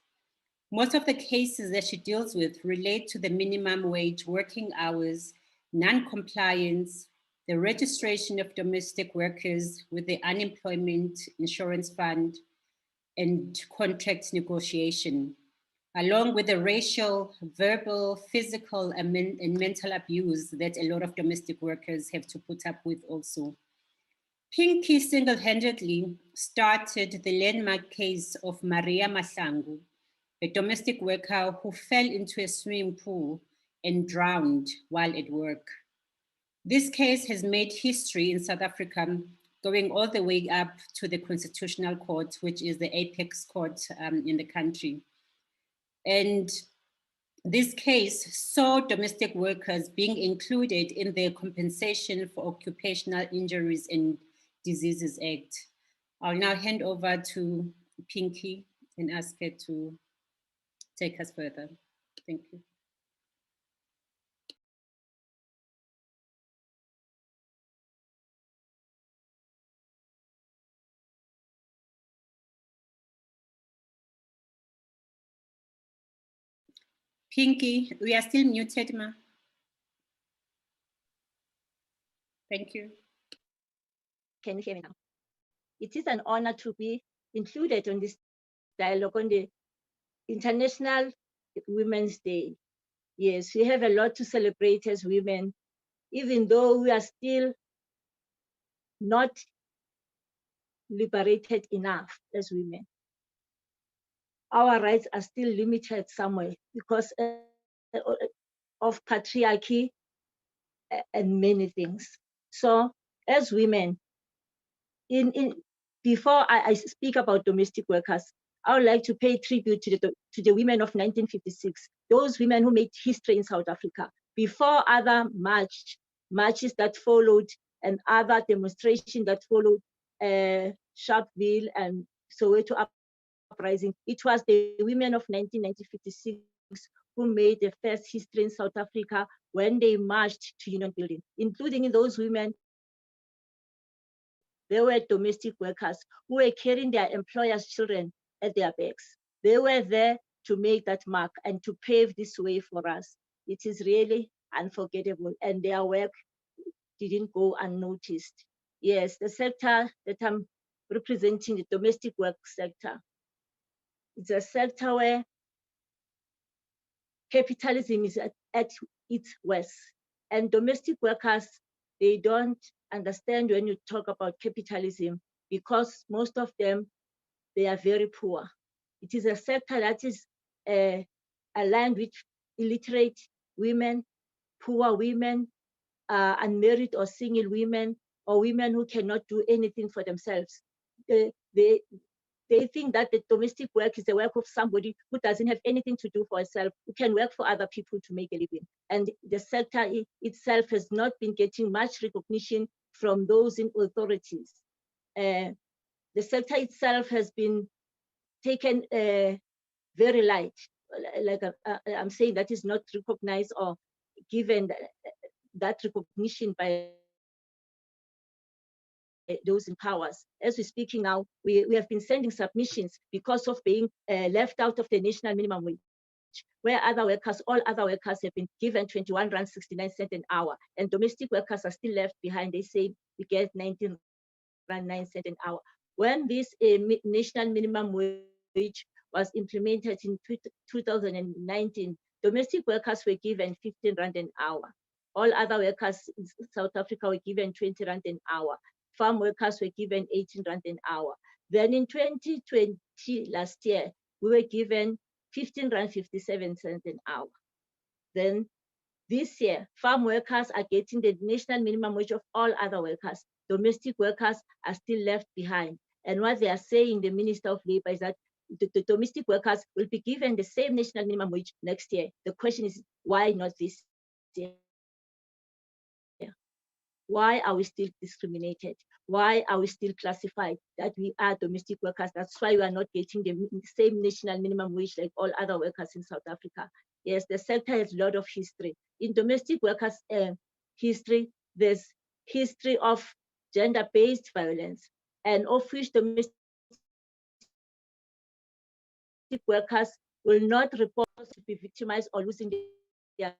Most of the cases that she deals with relate to the minimum wage working hours, non-compliance, the registration of domestic workers with the Unemployment Insurance Fund, and contract negotiation, along with the racial, verbal, physical, and mental abuse that a lot of domestic workers have to put up with also. Pinky single-handedly started the landmark case of Maria Mahlangu, a domestic worker who fell into a swimming pool and drowned while at work. This case has made history in South Africa, going all the way up to the Constitutional Court, which is the apex court in the country. And this case saw domestic workers being included in the Compensation for Occupational Injuries and Diseases Act. I'll now hand over to Pinky and ask her to take us further. Thank you. Pinky, we are still muted, ma. Thank you. Can you hear me now? It is an honor to be included on this dialogue on the International Women's Day. Yes, we have a lot to celebrate as women, even though we are still not liberated enough as women. Our rights are still limited somewhere because of patriarchy and many things. So as women, before I speak about domestic workers, I would like to pay tribute to the women of 1956, those women who made history in South Africa, before other marches that followed and other demonstrations that followed, Sharpeville and Soweto uprising. It was the women of 1956 who made the first history in South Africa when they marched to Union Building, including those women. They were domestic workers who were carrying their employers' children at their backs. They were there to make that mark and to pave this way for us. It is really unforgettable, and their work didn't go unnoticed. Yes, the sector that I'm representing, the domestic work sector, it's a sector where capitalism is at its worst, and domestic workers, they don't understand when you talk about capitalism, because most of them, they are very poor. It is a sector that is aligned with illiterate women, poor women, unmarried or single women, or women who cannot do anything for themselves. They think that the domestic work is the work of somebody who doesn't have anything to do for herself, who can work for other people to make a living. And the sector itself has not been getting much recognition from those in authorities. The sector itself has been taken very light. Like I'm saying, that is not recognized or given that recognition by those in powers. As we're speaking now, we have been sending submissions because of being left out of the national minimum wage, where all other workers have been given 21 rand 69 cents an hour, and domestic workers are still left behind. They say we get 19 rand 9 cents an hour. When this national minimum wage was implemented in 2019, domestic workers were given 15 rand an hour. All other workers in South Africa were given 20 rand an hour. Farm workers were given 18 rand an hour. Then in 2020, last year, we were given 15 rand 57 cents an hour. Then this year, farm workers are getting the national minimum wage of all other workers. Domestic workers are still left behind. And what they are saying, the Minister of Labour, is that the domestic workers will be given the same national minimum wage next year. The question is, why not this year? Why are we still discriminated? Why are we still classified that we are domestic workers? That's why we are not getting the same national minimum wage like all other workers in South Africa. Yes, the sector has a lot of history. In domestic workers' history, there's history of gender-based violence, and of which domestic workers will not report to be victimized or losing their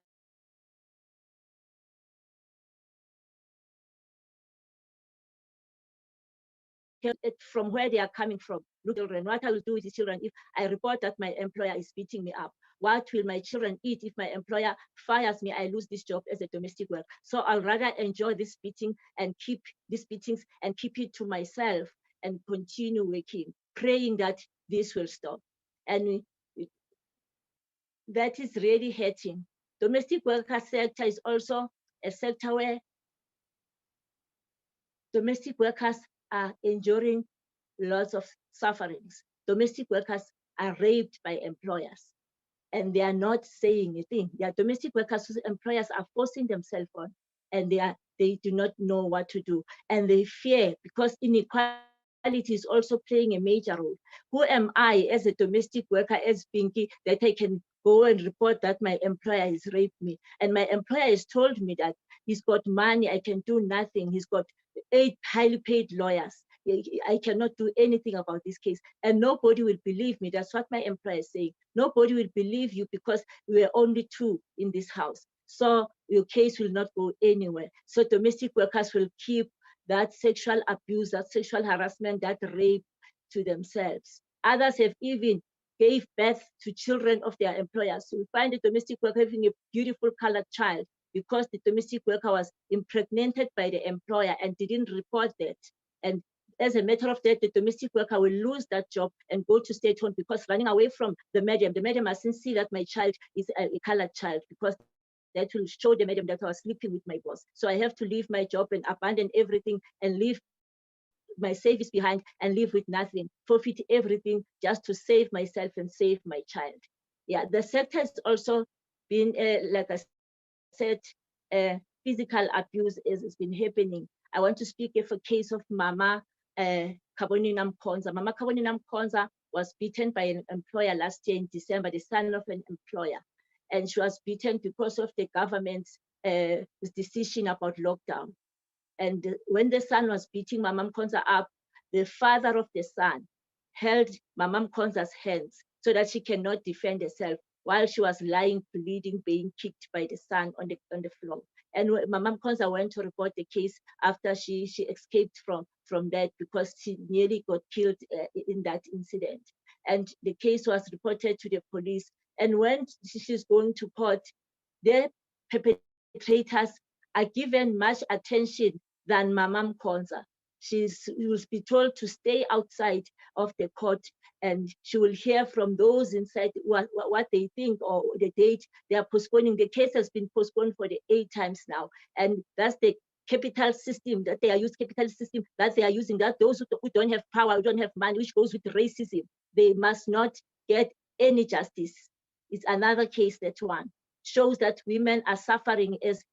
from where they are coming from. Look, children, what I will do with the children if I report that my employer is beating me up? What will my children eat if my employer fires me? I lose this job as a domestic worker. So I'll rather enjoy this beating and keep these beatings and keep it to myself and continue working, praying that this will stop. And that is really hurting. Domestic worker sector is also a sector where domestic workers are enduring lots of sufferings. Domestic workers are raped by employers, and they are not saying a thing. They are domestic workers whose employers are forcing themselves on, and they do not know what to do. And they fear, because inequality is also playing a major role. Who am I as a domestic worker, as Pinky, that I can go and report that my employer has raped me? And my employer has told me that he's got money, I can do nothing. He's got 8 highly paid lawyers. I cannot do anything about this case. And nobody will believe me. That's what my employer is saying. Nobody will believe you because we are only 2 in this house. So your case will not go anywhere. So domestic workers will keep that sexual abuse, that sexual harassment, that rape to themselves. Others have even gave birth to children of their employers. So we find the domestic worker having a beautiful colored child because the domestic worker was impregnated by the employer and didn't report that. And as a matter of fact, the domestic worker will lose that job and go to stay at home because running away from the medium mustn't see that my child is a colored child, because that will show the medium that I was sleeping with my boss. So I have to leave my job and abandon everything and leave my savings behind and live with nothing, forfeit everything just to save myself and save my child. Yeah, the sector has also been, like I said, physical abuse has been happening. I want to speak of a case of Mama Kabonina Mkonza. Mama Kabonina Mkonza was beaten by an employer last year in December, the son of an employer. And she was beaten because of the government's decision about lockdown. And when the son was beating Mama Mkonza up, the father of the son held Mama Mkonza's hands so that she cannot defend herself while she was lying, bleeding, being kicked by the son on the floor. And Mama Mkonza went to report the case after she escaped from that because she nearly got killed in that incident. And the case was reported to the police. And when she's going to court, the perpetrators are given much attention than Mama Mkonza. she will be told to stay outside of the court, and she will hear from those inside what they think, or the date they are postponing. The case has been postponed for the 8 times now, and that's the capital system that they are using, capital system that they are using, that those who don't have power, who don't have money, which goes with racism, they must not get any justice. It's another case. That one shows that women are suffering as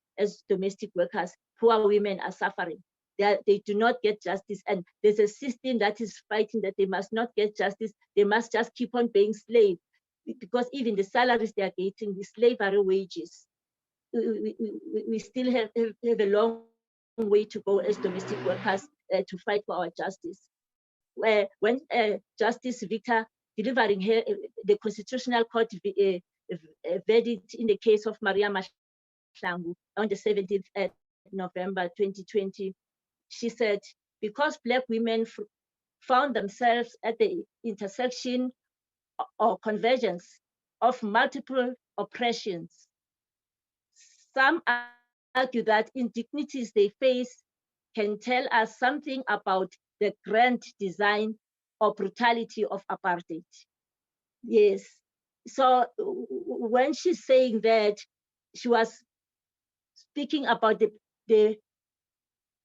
domestic workers. Poor women are suffering. They do not get justice, and there's a system that is fighting that they must not get justice. They must just keep on being slaves, because even the salaries they are getting, the slavery wages, we still have a long way to go as domestic workers to fight for our justice. When Justice Victor delivering her the Constitutional Court verdict in the case of Maria Mahlangu on the 17th November 2020, she said, because Black women found themselves at the intersection or convergence of multiple oppressions, some argue that indignities they face can tell us something about the grand design or brutality of apartheid. Yes. So when she's saying that, she was speaking about the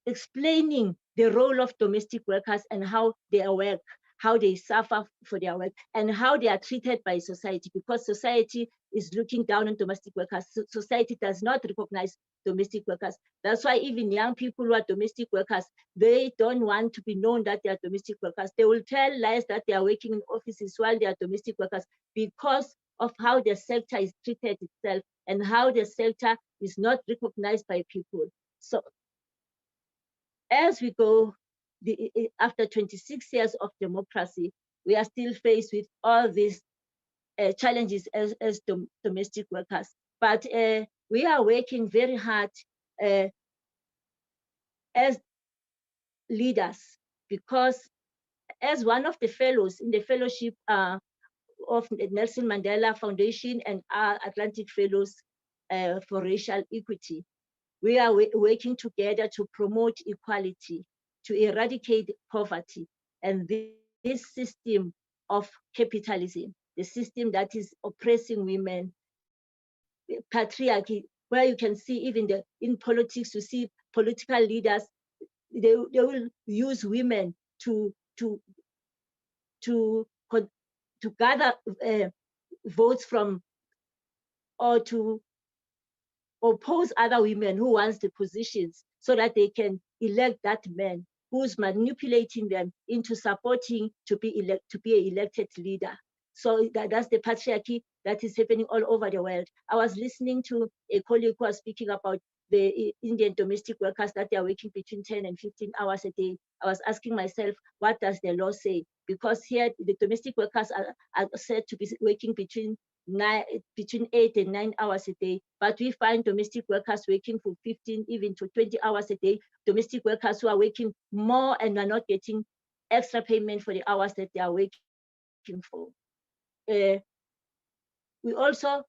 explaining the role of domestic workers and how they work, how they suffer for their work, and how they are treated by society, because society is looking down on domestic workers. Society does not recognize domestic workers. That's why even young people who are domestic workers, they don't want to be known that they are domestic workers. They will tell lies that they are working in offices while they are domestic workers, because of how the sector is treated itself and how the sector is not recognized by people. So as we go, after 26 years of democracy, we are still faced with all these challenges as domestic workers. But we are working very hard as leaders, because as one of the fellows in the fellowship of the Nelson Mandela Foundation and our Atlantic Fellows for Racial Equity, we are working together to promote equality, to eradicate poverty. And this system of capitalism, the system that is oppressing women, patriarchy, where you can see even in politics, you see political leaders, they will use women to gather votes from, or to oppose other women who wants the positions, so that they can elect that man who's manipulating them into supporting to be an elected leader. So that's the patriarchy that is happening all over the world. I was listening to a colleague who was speaking about the Indian domestic workers that they are working between 10 and 15 hours a day. I was asking myself, what does the law say? Because here the domestic workers are said to be working between 8 and 9 hours a day, but we find domestic workers working for 15, even to 20 hours a day, domestic workers who are working more and are not getting extra payment for the hours that they are working for. We also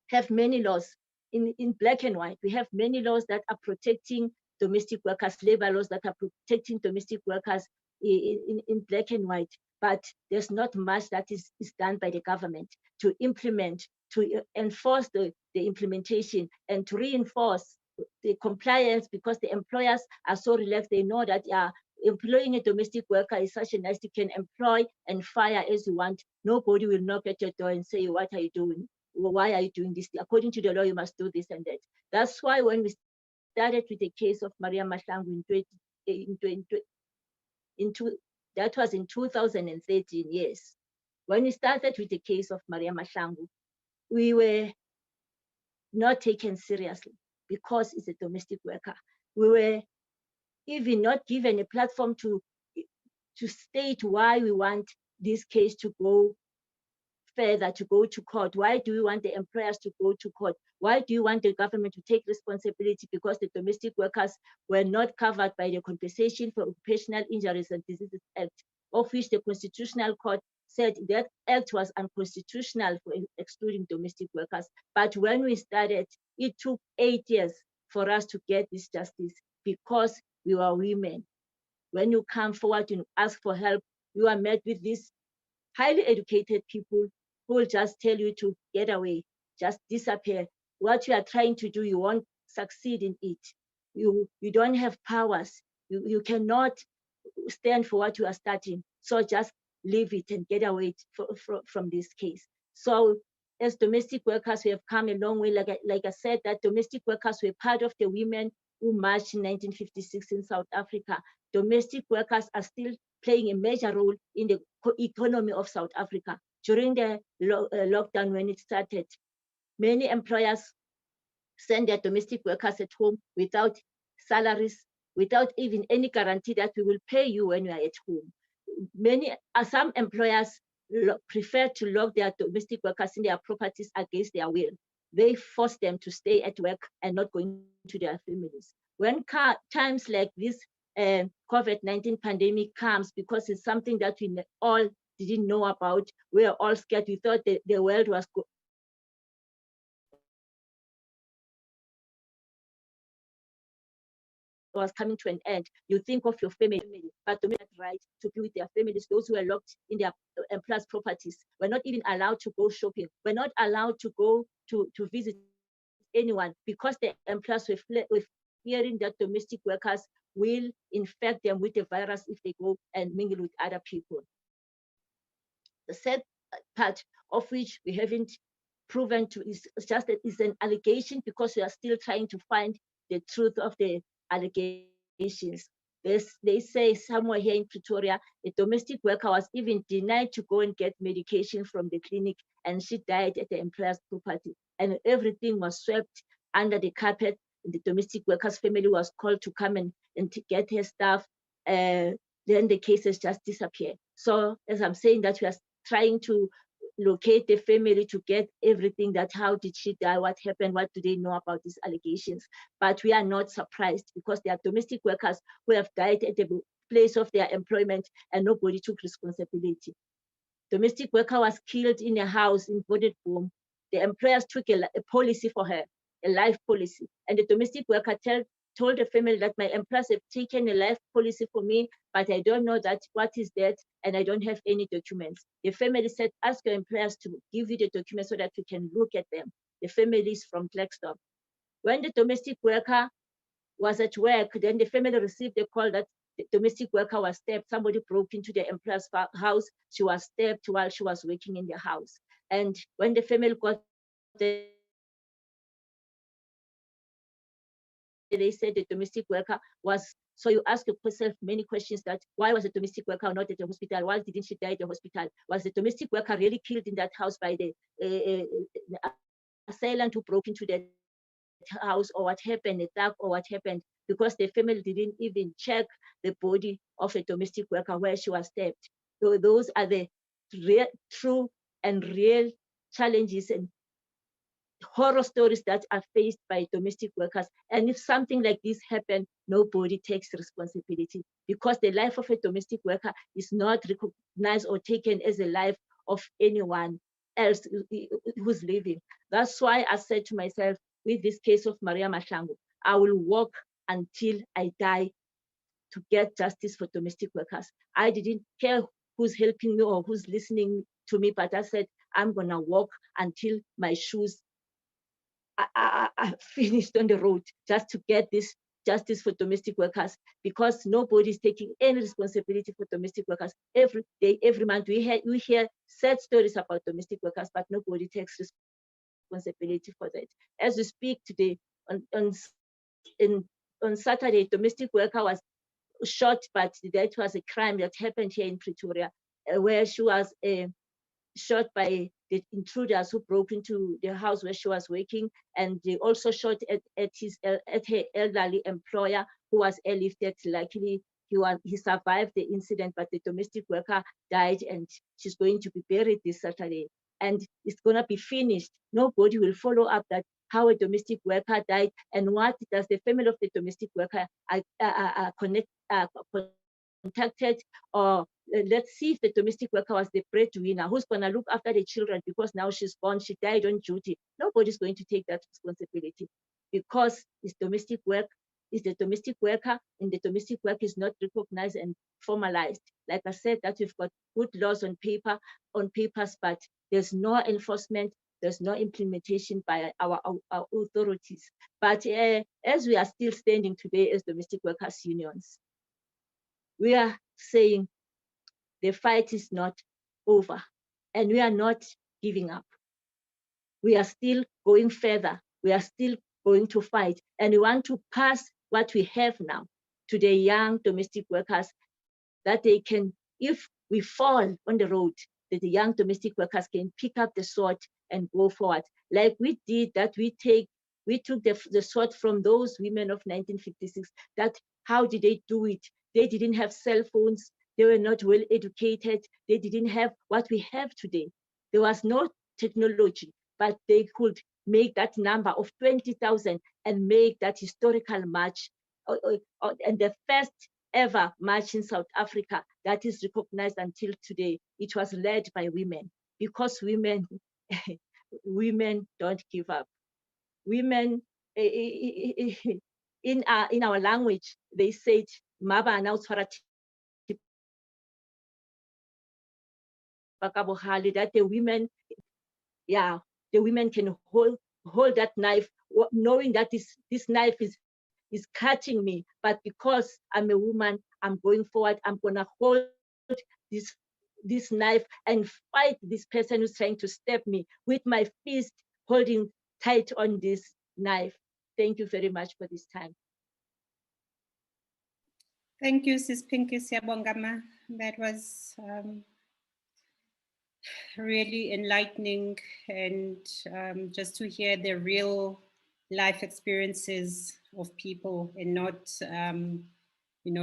have many laws in black and white. We have many laws that are protecting domestic workers, labor laws that are protecting domestic workers in black and white. But there's not much that is done by the government to implement, to enforce the implementation, and to reinforce the compliance, because the employers are so relaxed. They know that employing a domestic worker is such a nice, you can employ and fire as you want. Nobody will knock at your door and say, what are you doing? Why are you doing this? According to the law, you must do this and that. That's why when we started with the case of Maria Mahlangu that was in 2013, yes. When we started with the case of Maria Mahlangu, we were not taken seriously because it's a domestic worker. We were even not given a platform to state why we want this case to go further, to go to court. Why do we want the employers to go to court? Why do you want the government to take responsibility? Because the domestic workers were not covered by the Compensation for Occupational Injuries and Diseases Act, of which the Constitutional Court said that act was unconstitutional for excluding domestic workers. But when we started, it took 8 years for us to get this justice, because we are women. When you come forward and ask for help, you are met with these highly educated people who will just tell you to get away, just disappear. What you are trying to do, you won't succeed in it. You don't have powers. You cannot stand for what you are starting. So just leave it and get away from this case. So as domestic workers, we have come a long way. Like I said, that domestic workers were part of the women who marched in 1956 in South Africa. Domestic workers are still playing a major role in the economy of South Africa. During the lockdown when it started, many employers send their domestic workers at home without salaries, without even any guarantee that we will pay you when you are at home. Some employers prefer to lock their domestic workers in their properties against their will. They force them to stay at work and not going to their families. When times like this COVID-19 pandemic comes, because it's something that we all didn't know about, we are all scared. We thought the world was coming to an end. You think of your family, but to make that right to be with their families, those who are locked in their employers' properties. We're not even allowed to go shopping. We're not allowed to go to visit anyone because the employers were fearing that domestic workers will infect them with the virus if they go and mingle with other people. The sad part of which we haven't proven to is just that it's an allegation, because we are still trying to find the truth of the allegations. They say somewhere here in Pretoria, a domestic worker was even denied to go and get medication from the clinic, and she died at the employer's property. And everything was swept under the carpet. The domestic worker's family was called to come and to get her stuff. Then the cases just disappeared. So as I'm saying that, we are trying to locate the family to get everything, that how did she die, what happened, what do they know about these allegations. But we are not surprised, because there are domestic workers who have died at the place of their employment and nobody took responsibility. Domestic worker was killed in a house in Bodetboom. The employers took a policy for her, a life policy, and the domestic worker told the family that my employers have taken a life policy for me, but I don't know that what is that, and I don't have any documents. The family said, ask your employers to give you the documents so that you can look at them. The family is from Klerksdorp. When the domestic worker was at work, then the family received a call that the domestic worker was stabbed. Somebody broke into the employer's house. She was stabbed while she was working in the house. And when the family got there, they said the domestic worker was, so you ask yourself many questions, that why was the domestic worker not at the hospital? Why didn't she die at the hospital? Was the domestic worker really killed in that house by the assailant who broke into that house, or what happened, a thug, or what happened? Because the family didn't even check the body of a domestic worker where she was stabbed. So those are the true and real challenges and horror stories that are faced by domestic workers. And if something like this happens, nobody takes responsibility, because the life of a domestic worker is not recognized or taken as a life of anyone else who's living. That's why I said to myself, with this case of Maria Mahlangu, I will work until I die to get justice for domestic workers. I didn't care who's helping me or who's listening to me, but I said, I'm gonna walk until my shoes are finished on the road, just to get this justice for domestic workers, because nobody is taking any responsibility for domestic workers. Every day, every month, we hear sad stories about domestic workers, but nobody takes responsibility for that. As we speak today, on Saturday, domestic worker was shot, but that was a crime that happened here in Pretoria, where she was shot by the intruders who broke into the house where she was working, and they also shot at her elderly employer, who was airlifted. Luckily, he survived the incident, but the domestic worker died, and she's going to be buried this Saturday. And it's going to be finished. Nobody will follow up that how a domestic worker died, and what does the family of the domestic worker contacted, or let's see if the domestic worker was the breadwinner, who's going to look after the children, because now she's gone, she died on duty. Nobody's going to take that responsibility, because it's domestic work, is the domestic worker, and the domestic work is not recognized and formalized. Like I said, that we've got good laws on papers, but there's no enforcement, there's no implementation by our authorities. But as we are still standing today as domestic workers unions, we are saying the fight is not over, and we are not giving up. We are still going further. We are still going to fight, and we want to pass what we have now to the young domestic workers, that they can, if we fall on the road, that the young domestic workers can pick up the sword and go forward. Like we did, that we took the sword from those women of 1956. That how did they do it? They didn't have cell phones. They were not well educated. They didn't have what we have today. There was no technology, but they could make that number of 20,000 and make that historical march, and the first ever march in South Africa that is recognized until today. It was led by women, because women women don't give up. Women, in our language, they said "Maba na utshwara thipa ka bohale," that the women, yeah, the women can hold that knife, knowing that this knife is cutting me, but because I'm a woman, I'm going forward. I'm gonna hold this knife and fight this person who's trying to stab me with my fist holding tight on this knife. Thank you very much for this time. Thank you, Sis Pinky Siyabongama. That was really enlightening, and just to hear the real life experiences of people, and not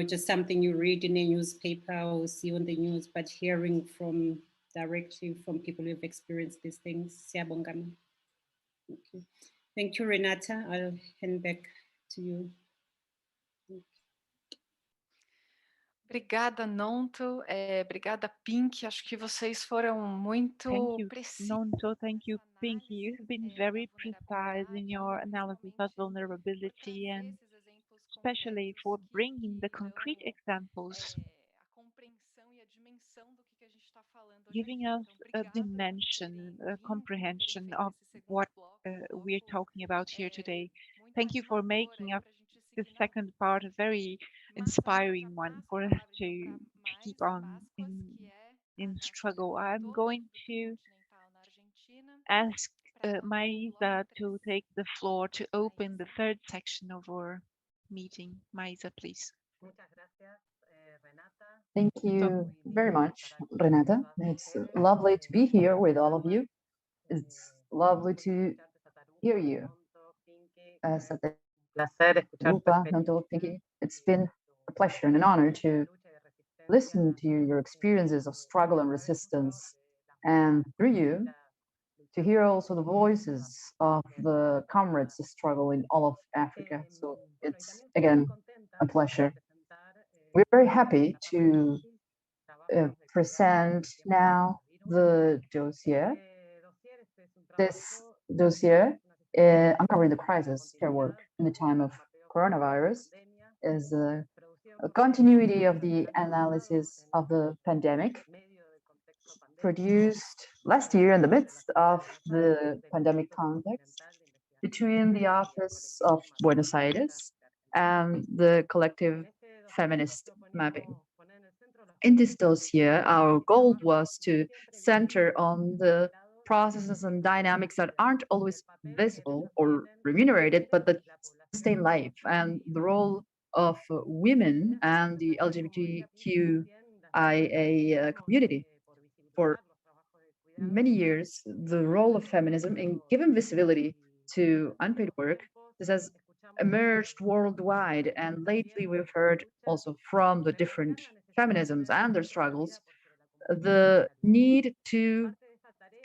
just something you read in a newspaper or see on the news, but hearing directly from people who've experienced these things. Siyabongama. Thank you. Thank you, Renata. I'll hand back to you. Obrigada, Nonto. Obrigada, Pink. Acho que vocês foram muito Thank you, precisos. Nonto. Thank you, Pinky. You've been very precise in your analysis of vulnerability, and especially for bringing the concrete examples, giving us a dimension, a comprehension of what we're talking about here today. Thank you for making up the second part a very inspiring one for us to keep on in struggle. I'm going to ask Maisa to take the floor to open the third section of our meeting. Maisa, please. Thank you very much, Renata. It's lovely to be here with all of you. It's lovely to hear you. It's been a pleasure and an honor to listen to your experiences of struggle and resistance, and through you, to hear also the voices of the comrades of struggle in all of Africa. So it's, again, a pleasure. We're very happy to present now the dossier. This dossier, uncovering the crisis care work in the time of coronavirus, is a continuity of the analysis of the pandemic produced last year in the midst of the pandemic context between the Office of Buenos Aires and the collective feminist mapping. In this dossier, our goal was to center on the processes and dynamics that aren't always visible or remunerated, but that sustain life, and the role of women and the LGBTQIA community. For many years, the role of feminism in giving visibility to unpaid work, this has emerged worldwide, and lately we've heard also from the different feminisms and their struggles the need to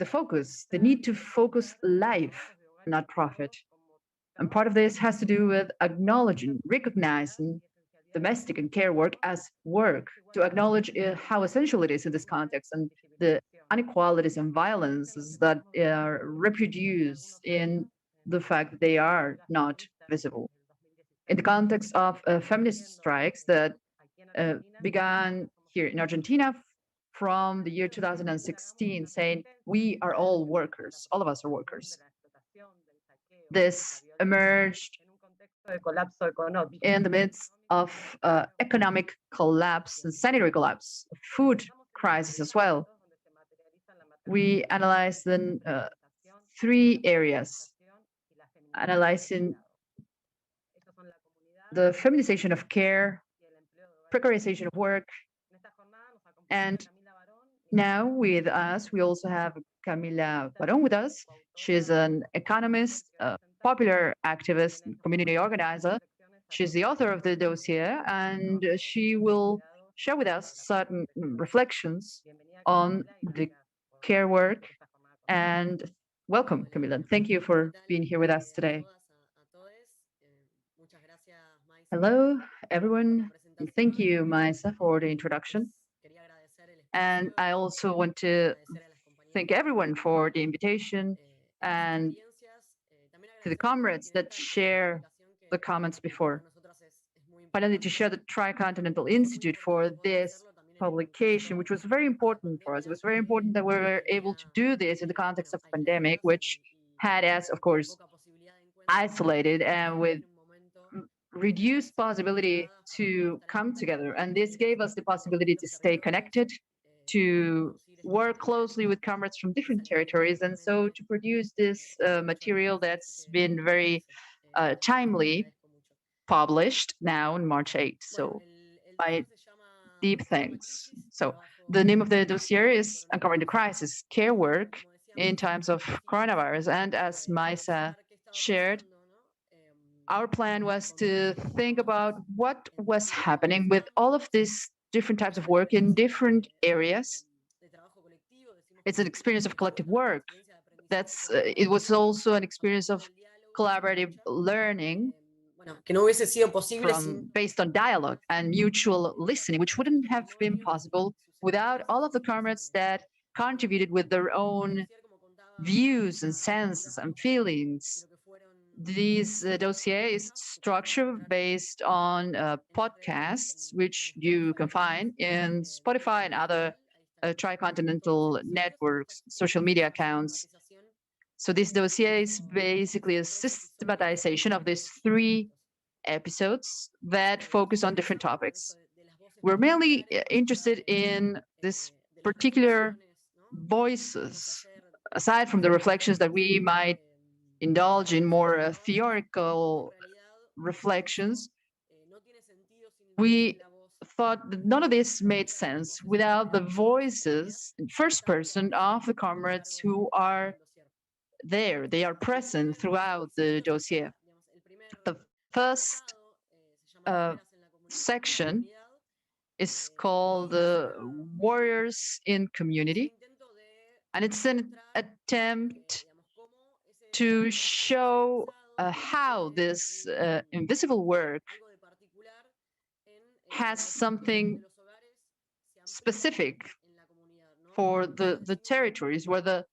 focus life, not profit. And part of this has to do with acknowledging, recognizing domestic and care work as work, to acknowledge how essential it is in this context, and the inequalities and violences that are reproduced in the fact that they are not visible. in the context of feminist strikes that began here in Argentina from the year 2016, saying we are all workers, all of us are workers. This emerged in the midst of economic collapse and sanitary collapse, food crisis as well. We analyzed then three areas, analyzing the feminization of care, precarization of work, and now with us, we also have Camila Barón with us. She's an economist, a popular activist, community organizer. She's the author of the dossier, and she will share with us certain reflections on the care work. And welcome, Camila. Thank you for being here with us today. Hello, everyone. And thank you, Maisa, for the introduction. And I also want to thank everyone for the invitation and to the comrades that share the comments before. Finally, to share the Tricontinental Institute for this publication, which was very important for us. It was very important that we were able to do this in the context of the pandemic, which had us, of course, isolated and with reduced possibility to come together. And this gave us the possibility to stay connected, to work closely with comrades from different territories, and so to produce this material that's been very timely published now on March 8th. So my deep thanks. So the name of the dossier is Uncovering the Crisis, Care Work in Times of Coronavirus. And as Maisa shared, our plan was to think about what was happening with all of these different types of work in different areas. It's an experience of collective work. It was also an experience of collaborative learning based on dialogue and mutual listening, which wouldn't have been possible without all of the comrades that contributed with their own views and senses and feelings. This dossier is structured based on podcasts, which you can find in Spotify and other tricontinental networks, social media accounts. So this dossier is basically a systematization of these three episodes that focus on different topics. We're mainly interested in this particular voices, aside from the reflections that we might indulge in more theoretical reflections. We thought that none of this made sense without the voices in first person of the comrades who are there. They are present throughout the dossier. The first section is called Warriors in Community, and it's an attempt to show how this invisible work has something specific for the territories where the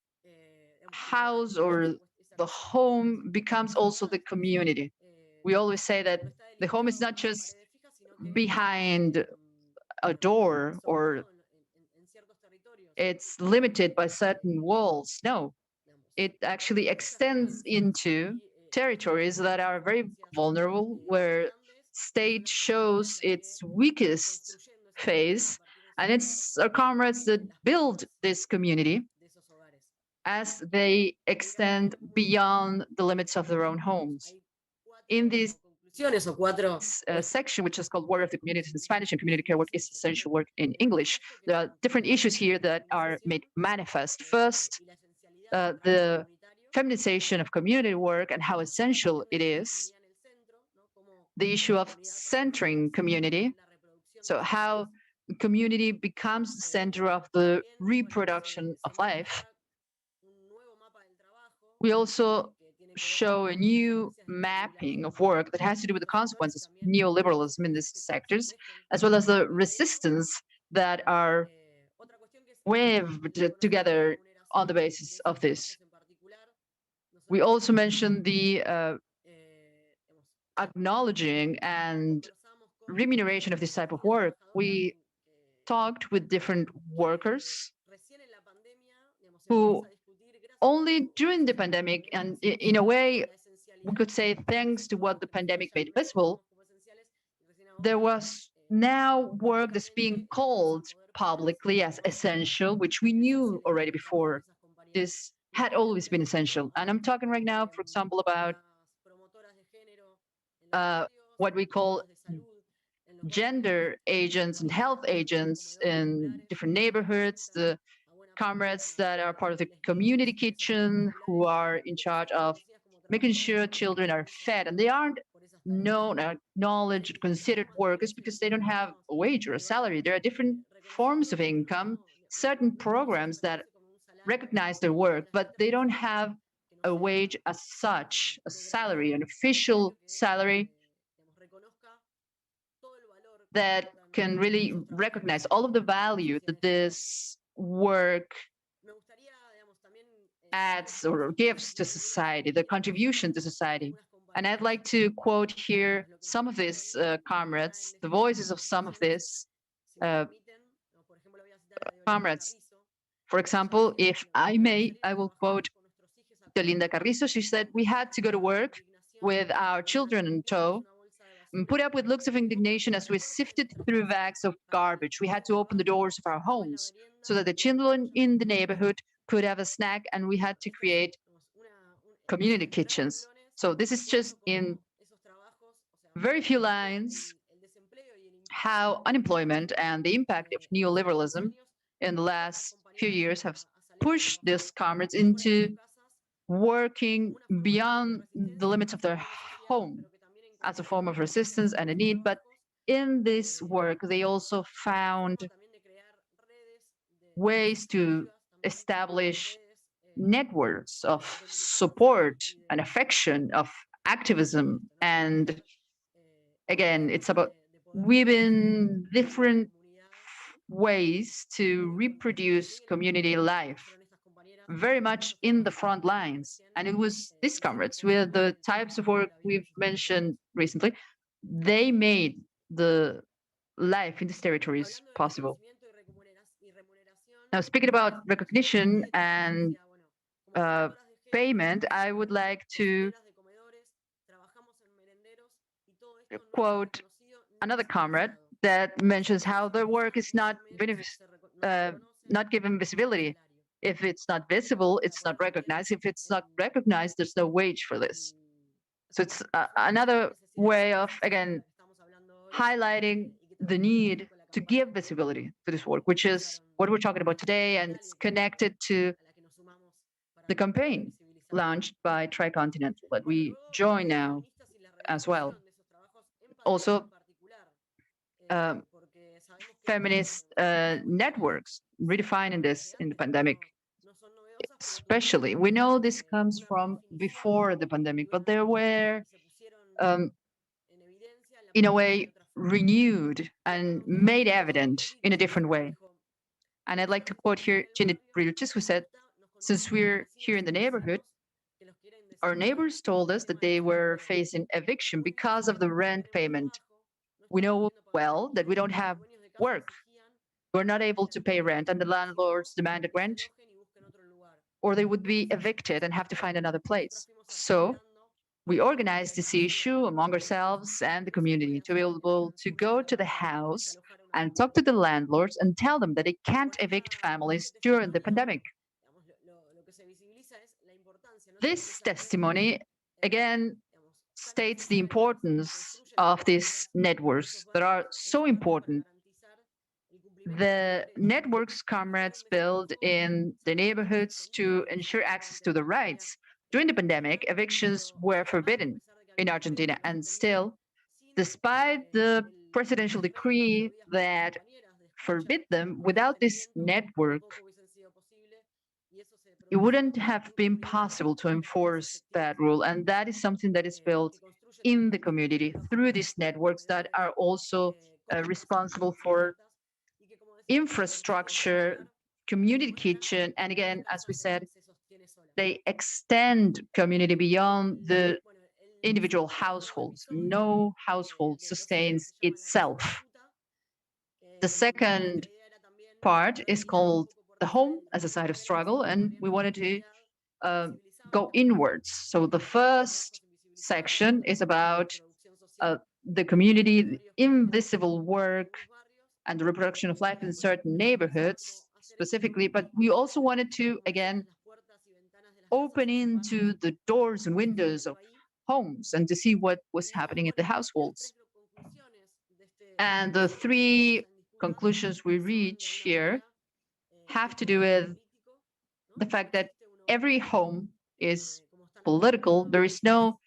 house or the home becomes also the community. We always say that the home is not just behind a door or it's limited by certain walls. No, it actually extends into territories that are very vulnerable, where state shows its weakest phase, and it's our comrades that build this community as they extend beyond the limits of their own homes. In this section, which is called Warrior of the Communities in Spanish and Community Care Work is Essential Work in English, there are different issues here that are made manifest. First, the feminization of community work and how essential it is. The issue of centering community, so how community becomes the center of the reproduction of life. We also show a new mapping of work that has to do with the consequences of neoliberalism in these sectors, as well as the resistance that are weaved together on the basis of this. We also mentioned the acknowledging and remuneration of this type of work, we talked with different workers who only during the pandemic, and in a way, we could say thanks to what the pandemic made visible, there was now work that's being called publicly as essential, which we knew already before. This had always been essential. And I'm talking right now, for example, about what we call gender agents and health agents in different neighborhoods, the comrades that are part of the community kitchen who are in charge of making sure children are fed, and they aren't known, acknowledged, considered workers because they don't have a wage or a salary. There are different forms of income, certain programs that recognize their work, but they don't have a wage as such, a salary, an official salary that can really recognize all of the value that this work adds or gives to society, the contribution to society. And I'd like to quote here some of these comrades, the voices of some of these comrades. For example, if I may, I will quote Yolinda Carrizo. She said, "We had to go to work with our children in tow and put up with looks of indignation as we sifted through bags of garbage. We had to open the doors of our homes so that the children in the neighborhood could have a snack, and we had to create community kitchens." So this is just in very few lines how unemployment and the impact of neoliberalism in the last few years have pushed these comrades into working beyond the limits of their home as a form of resistance and a need. But in this work, they also found ways to establish networks of support and affection, of activism. And again, it's about weaving different ways to reproduce community life very much in the front lines. And it was these comrades with the types of work we've mentioned recently, they made the life in these territories possible. Now, speaking about recognition and payment, I would like to quote another comrade that mentions how their work is not given visibility. If it's not visible, it's not recognized. If it's not recognized, there's no wage for this. So it's another way of, again, highlighting the need to give visibility to this work, which is what we're talking about today, and it's connected to the campaign launched by Tricontinental that we join now as well. Also, feminist networks redefining this in the pandemic, especially. We know this comes from before the pandemic, but they were, in a way, renewed and made evident in a different way. And I'd like to quote here Janet Brilches, who said, "Since we're here in the neighborhood, our neighbors told us that they were facing eviction because of the rent payment. We know well that we don't have work. We're not able to pay rent, and the landlords demanded rent, or they would be evicted and have to find another place. So we organized this issue among ourselves and the community to be able to go to the house and talk to the landlords and tell them that they can't evict families during the pandemic." This testimony, again, states the importance of these networks that are so important. The networks comrades build in the neighborhoods to ensure access to the rights. During the pandemic, evictions were forbidden in Argentina, and still, despite the presidential decree that forbid them, without this network, it wouldn't have been possible to enforce that rule. And that is something that is built in the community through these networks that are also responsible for infrastructure, community kitchen, and again, as we said, they extend community beyond the individual households. No household sustains itself. The second part is called the home as a site of struggle, and we wanted to go inwards. So the first section is about the community, the invisible work, and the reproduction of life in certain neighborhoods specifically, but we also wanted to, again, open into the doors and windows of homes and to see what was happening in the households. And the three conclusions we reach here have to do with the fact that every home is political. There is no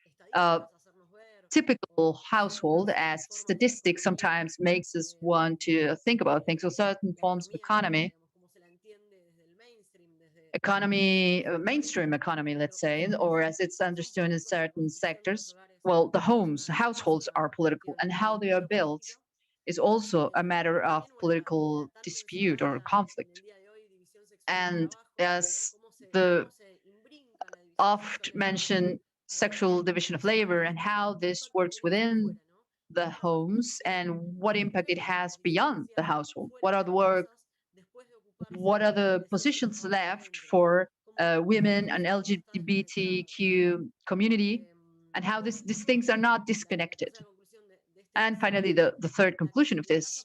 typical household, as statistics sometimes makes us want to think about things. So certain forms of mainstream economy, let's say, or as it's understood in certain sectors, well, the households are political, and how they are built is also a matter of political dispute or conflict. And as the oft mentioned sexual division of labor and how this works within the homes and what impact it has beyond the household. What are the positions left for women and LGBTQ community, and how these things are not disconnected. And finally, the third conclusion of this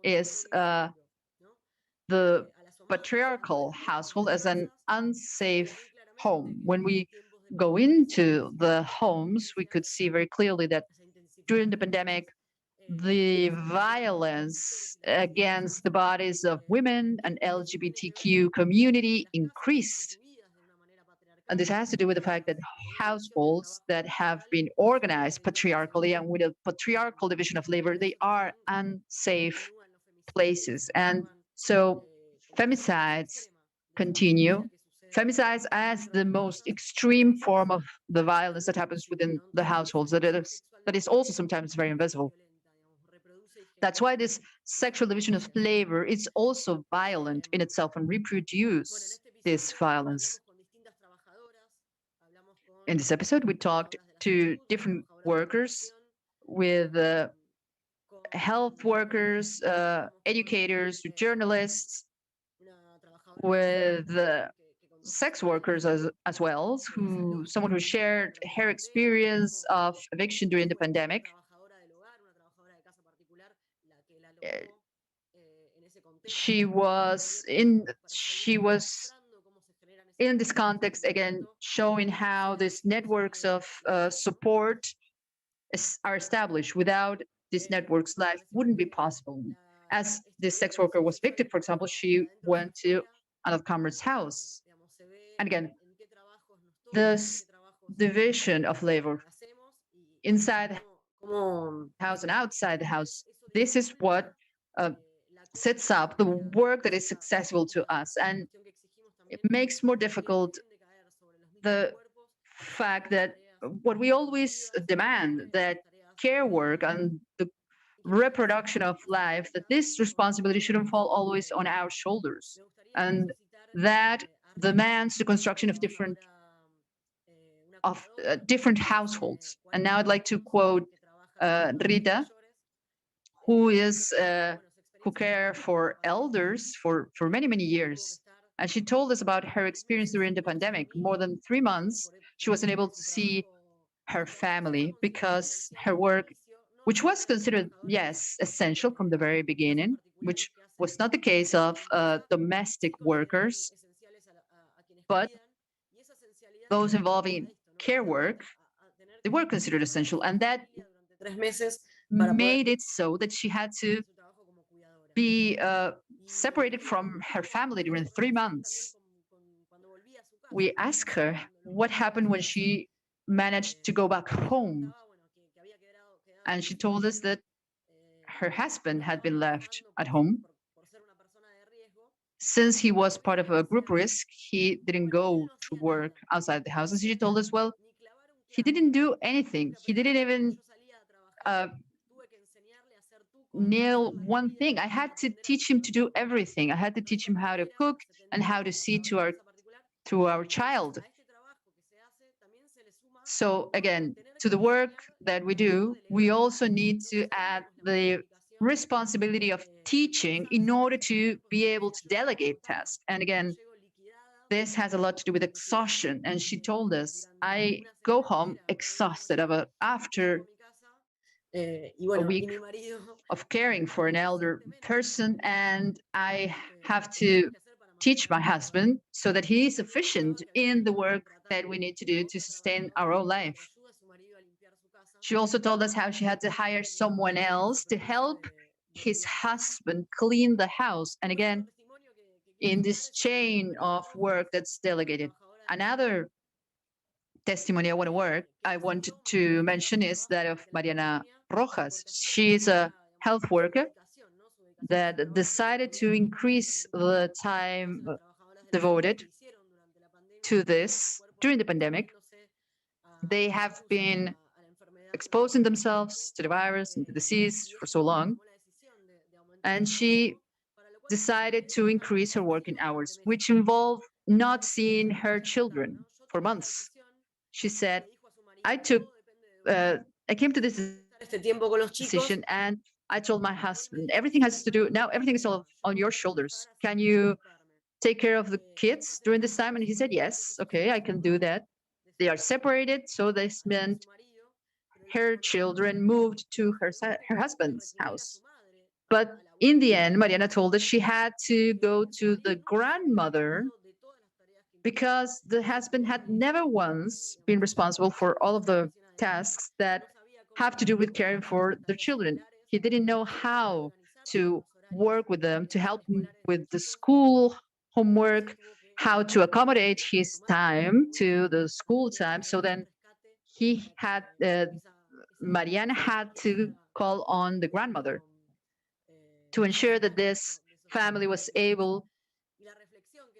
is the patriarchal household as an unsafe home. When we go into the homes, we could see very clearly that during the pandemic, the violence against the bodies of women and LGBTQ community increased. And this has to do with the fact that households that have been organized patriarchally and with a patriarchal division of labor, they are unsafe places. And so femicides continue. Femicides as the most extreme form of the violence that happens within the households, that is also sometimes very invisible. That's why this sexual division of labor is also violent in itself and reproduce this violence. In this episode, we talked to different workers, with health workers, educators, journalists, with sex workers as well, someone who shared her experience of eviction during the pandemic. She was in this context, again, showing how these networks of support are established. Without these networks, life wouldn't be possible. As this sex worker was evicted, for example, she went to another comrade's house. And again, this division of labor inside the house and outside the house, this is what sets up the work that is accessible to us. And it makes more difficult the fact that what we always demand, that care work and the reproduction of life, that this responsibility shouldn't fall always on our shoulders, and that demands the construction of different households. And now I'd like to quote Rita, who cared for elders for many years. And she told us about her experience during the pandemic. More than 3 months, she wasn't able to see her family because her work, which was considered, yes, essential from the very beginning, which was not the case of domestic workers, but those involving care work, they were considered essential. And that made it so that she had to be separated from her family during 3 months. We asked her what happened when she managed to go back home. And she told us that her husband had been left at home. Since he was part of a group risk, he didn't go to work outside the house. And she told us, well, he didn't do anything. He didn't even nail one thing. I had to teach him to do everything. I had to teach him how to cook and how to see to our child. So again, to the work that we do, we also need to add the responsibility of teaching in order to be able to delegate tasks. And again, this has a lot to do with exhaustion. And she told us, I go home exhausted after a week of caring for an elder person, and I have to teach my husband so that he is efficient in the work that we need to do to sustain our own life. She also told us how she had to hire someone else to help his husband clean the house. And again, in this chain of work that's delegated. Another testimony I wanted to mention is that of Mariana Rojas. She's a health worker that decided to increase the time devoted to this during the pandemic. They have been exposing themselves to the virus and the disease for so long. And she decided to increase her working hours, which involved not seeing her children for months. She said, I came to this decision and I told my husband, everything is all on your shoulders. Can you take care of the kids during this time? And he said, yes, okay, I can do that. They are separated, so this meant her children moved to her husband's house. But in the end, Mariana told us she had to go to the grandmother because the husband had never once been responsible for all of the tasks that have to do with caring for their children. He didn't know how to work with them, to help them with the school homework, how to accommodate his time to the school time. So then Mariana had to call on the grandmother to ensure that this family was able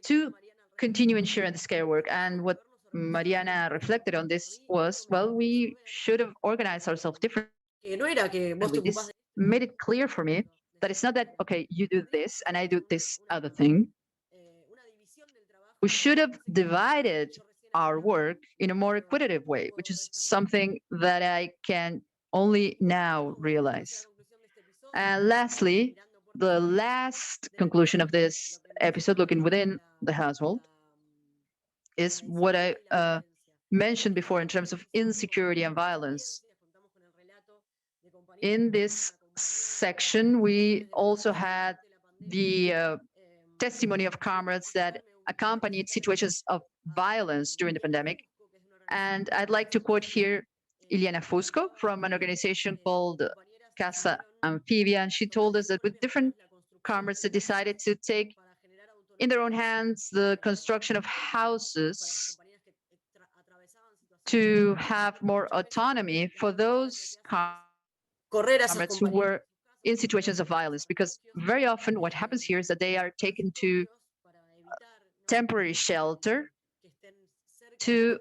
to continue ensuring this care work. And what Mariana reflected on this was, well, we should have organized ourselves differently. This made it clear for me that it's not that, okay, you do this and I do this other thing. We should have divided our work in a more equitative way, which is something that I can only now realize. And lastly, the last conclusion of this episode, looking within the household, is what I mentioned before in terms of insecurity and violence. In this section, we also had the testimony of comrades that accompanied situations of violence during the pandemic. And I'd like to quote here Iliana Fusco from an organization called Casa Amphibia. And she told us that with different comrades that decided to take in their own hands the construction of houses to have more autonomy for those comrades who were in situations of violence. Because very often what happens here is that they are taken to temporary shelter to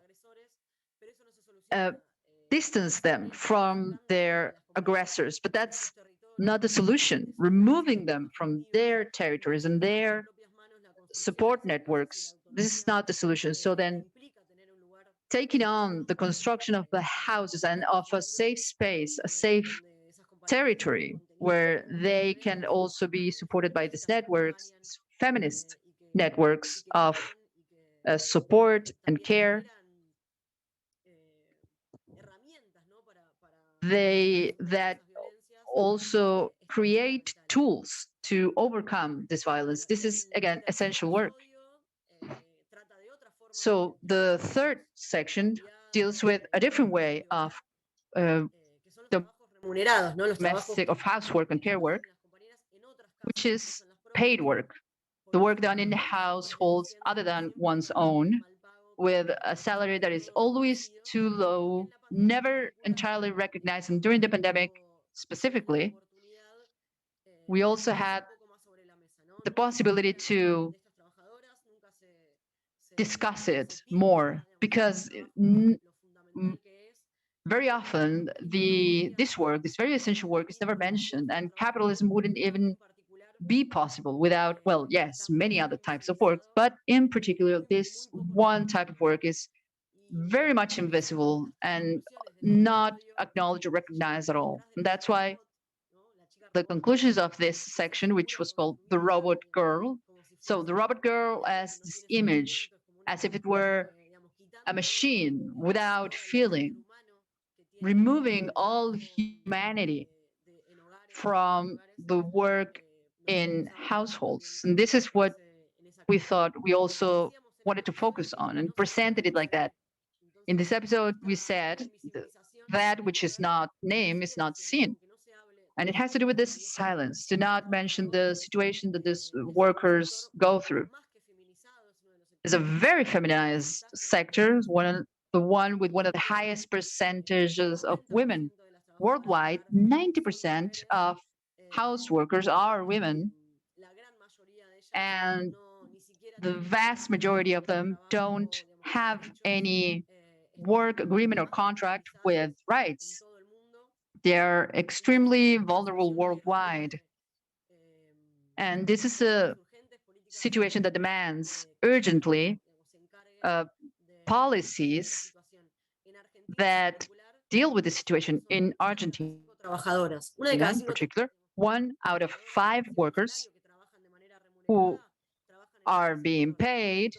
distance them from their aggressors. But that's not the solution. Removing them from their territories and their support networks, this is not the solution. So then taking on the construction of the houses and of a safe space, a safe territory where they can also be supported by these networks, feminist networks of support and care. That also create tools to overcome this violence. This is, again, essential work. So the third section deals with a different way of domestic, of housework and care work, which is paid work, the work done in households other than one's own, with a salary that is always too low, never entirely recognized. And during the pandemic specifically, we also had the possibility to discuss it more, because very often this very essential work is never mentioned, and capitalism wouldn't even be possible without, well, yes, many other types of work, but in particular, this one type of work is very much invisible and not acknowledged or recognized at all. And that's why the conclusions of this section, which was called the robot girl. So the robot girl as this image, as if it were a machine without feeling, removing all humanity from the work in households. And this is what we thought we also wanted to focus on and presented it like that. In this episode, we said that which is not named is not seen. And it has to do with this silence, to not mention the situation that these workers go through. It's a very feminized sector, the one with one of the highest percentages of women worldwide. 90% of house workers are women, and the vast majority of them don't have any work agreement or contract with rights. They're extremely vulnerable worldwide. And this is a situation that demands urgently policies that deal with the situation in Argentina in particular. 1 out of 5 workers who are being paid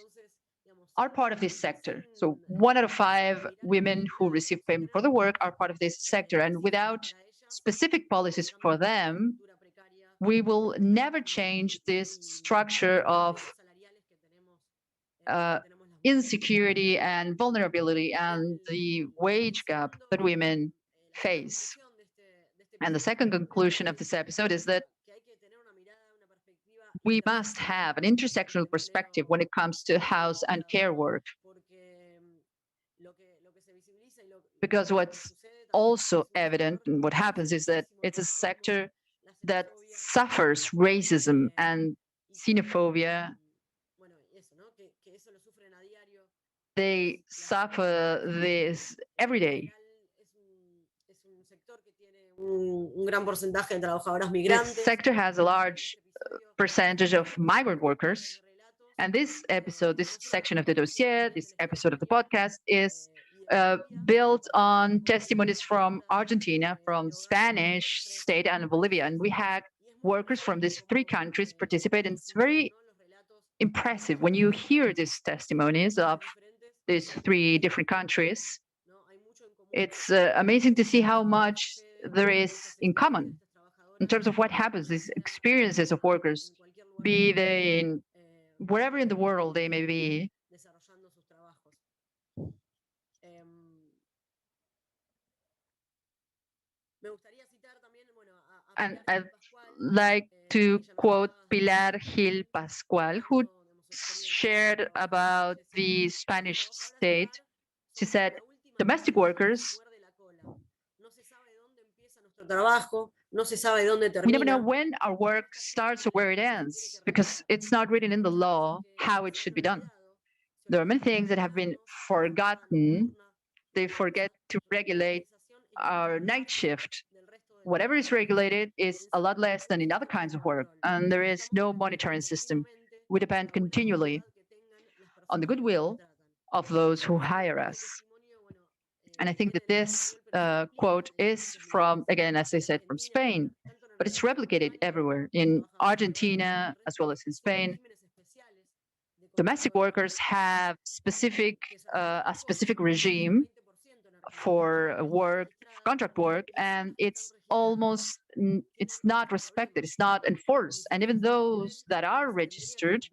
are part of this sector. So 1 out of 5 women who receive payment for the work are part of this sector. And without specific policies for them, we will never change this structure of insecurity and vulnerability and the wage gap that women face. And the second conclusion of this episode is that we must have an intersectional perspective when it comes to house and care work. Because what's also evident and what happens is that it's a sector that suffers racism and xenophobia. They suffer this every day. This sector has a large percentage of migrant workers. And this episode, this section of the dossier, this episode of the podcast is built on testimonies from Argentina, from Spanish state and Bolivia. And we had workers from these 3 countries participate. And it's very impressive when you hear these testimonies of these 3 different countries. It's amazing to see how much there is in common in terms of what happens, these experiences of workers, be they in wherever in the world they may be. And I'd like to quote Pilar Gil Pascual, who shared about the Spanish state. She said, domestic workers, we never know when our work starts or where it ends, because it's not written in the law how it should be done. There are many things that have been forgotten. They forget to regulate our night shift. Whatever is regulated is a lot less than in other kinds of work, and there is no monitoring system. We depend continually on the goodwill of those who hire us. And I think that this quote is from, again, as I said, from Spain, but it's replicated everywhere in Argentina as well as in Spain. Domestic workers have a specific regime for work, contract work, and it's not respected, it's not enforced. And even those that are registered,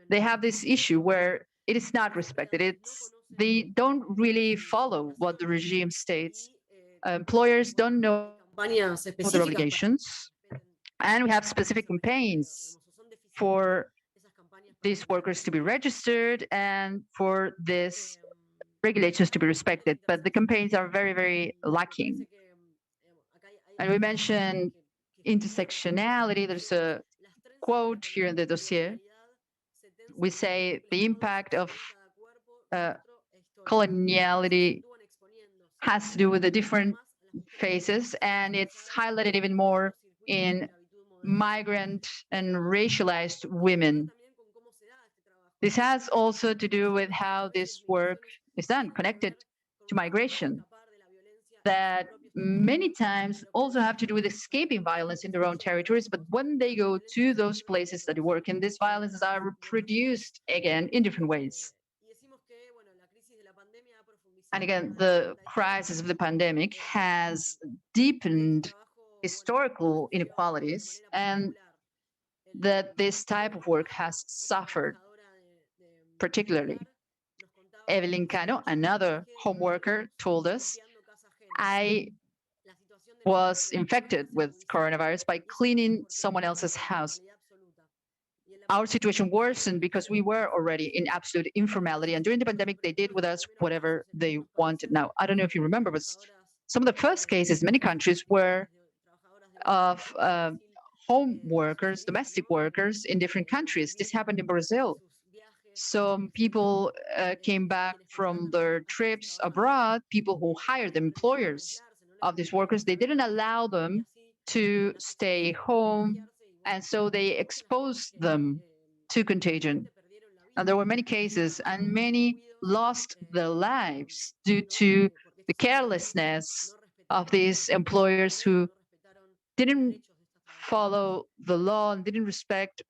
they have this issue where it is not respected. They don't really follow what the regime states. Employers don't know their obligations, and we have specific campaigns for these workers to be registered and for these regulations to be respected, but the campaigns are very, very lacking. And we mentioned intersectionality. There's a quote here in the dossier. We say the impact of coloniality has to do with the different phases, and it's highlighted even more in migrant and racialized women. This has also to do with how this work is done, connected to migration, that many times also have to do with escaping violence in their own territories. But when they go to those places that they work in, these violences are reproduced again in different ways. And again, the crisis of the pandemic has deepened historical inequalities, and that this type of work has suffered particularly. Evelyn Cano, another home worker, told us, I was infected with coronavirus by cleaning someone else's house. Our situation worsened because we were already in absolute informality. And during the pandemic, they did with us whatever they wanted. Now, I don't know if you remember, but some of the first cases in many countries were of home workers, domestic workers in different countries. This happened in Brazil. Some people came back from their trips abroad, people who hired the employers of these workers. They didn't allow them to stay home, and so they exposed them to contagion. And there were many cases, and many lost their lives due to the carelessness of these employers who didn't follow the law and didn't respect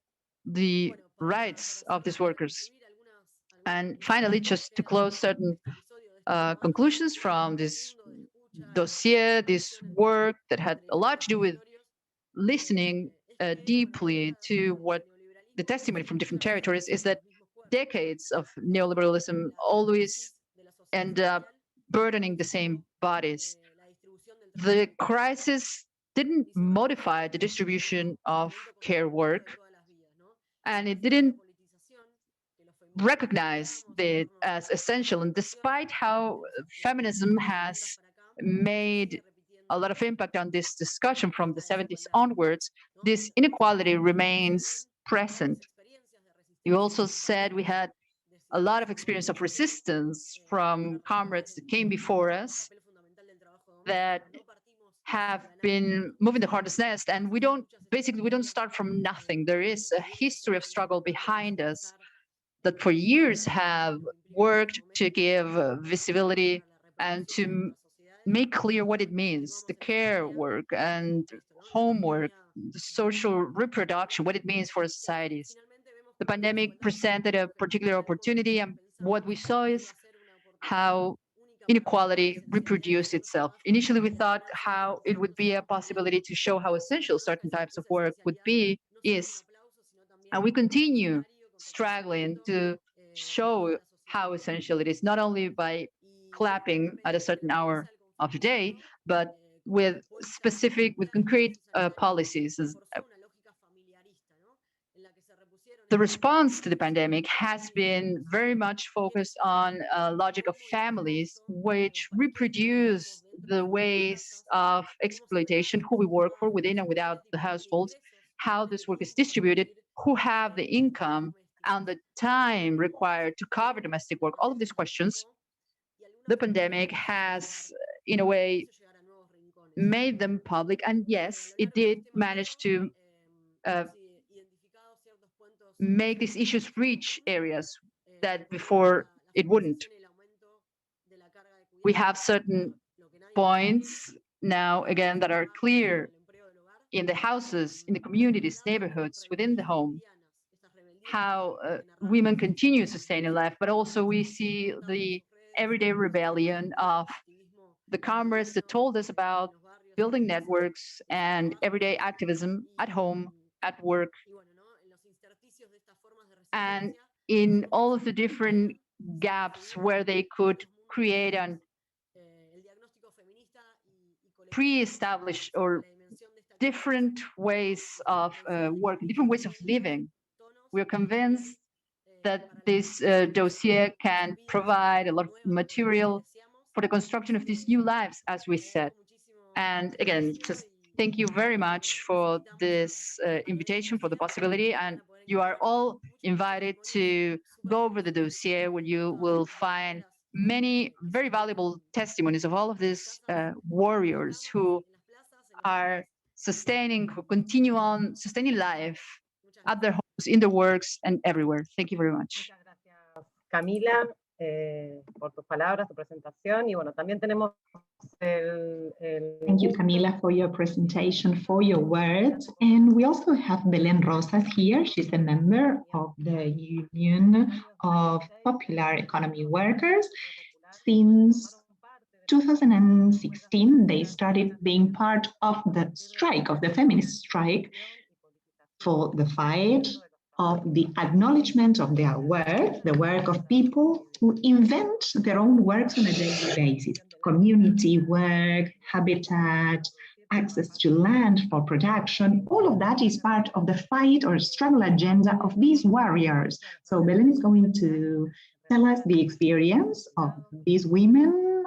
the rights of these workers. And finally, just to close certain conclusions from this dossier, this work that had a lot to do with listening deeply to what the testimony from different territories is that decades of neoliberalism always end up burdening the same bodies. The crisis didn't modify the distribution of care work, and it didn't recognize it as essential. And despite how feminism has made a lot of impact on this discussion from the 70s onwards, this inequality remains present. You also said we had a lot of experience of resistance from comrades that came before us that have been moving the hardest nest, and we don't start from nothing. There is a history of struggle behind us that for years have worked to give visibility and to make clear what it means, the care work and homework, the social reproduction, what it means for societies. The pandemic presented a particular opportunity, and what we saw is how inequality reproduced itself. Initially, we thought how it would be a possibility to show how essential certain types of work would be, and we continue struggling to show how essential it is, not only by clapping at a certain hour of the day, but with concrete policies. The response to the pandemic has been very much focused on a logic of families, which reproduce the ways of exploitation, who we work for within and without the households, how this work is distributed, who have the income and the time required to cover domestic work. All of these questions, the pandemic has, in a way, made them public. And yes, it did manage to make these issues reach areas that before it wouldn't. We have certain points now, again, that are clear in the houses, in the communities, neighborhoods, within the home, how women continue sustaining life, but also we see the everyday rebellion of the comrades that told us about building networks and everyday activism at home, at work, and in all of the different gaps where they could create and pre-establish or different ways of working, different ways of living. We're convinced that this dossier can provide a lot of material for the construction of these new lives, as we said. And again, just thank you very much for this invitation, for the possibility. And you are all invited to go over the dossier, where you will find many very valuable testimonies of all of these warriors who are who continue on sustaining life at their homes, in their works, and everywhere. Thank you very much. Camila, por tus palabras, tu presentación, y bueno, también tenemos Thank you, Camila, for your presentation, for your words. And we also have Belén Rosas here. She's a member of the Union of Popular Economy Workers. Since 2016, they started being part of the strike, of the feminist strike, for the fight of the acknowledgement of their work, the work of people who invent their own works on a daily basis. Community work, habitat, access to land for production, all of that is part of the fight or struggle agenda of these warriors. So Belén is going to tell us the experience of these women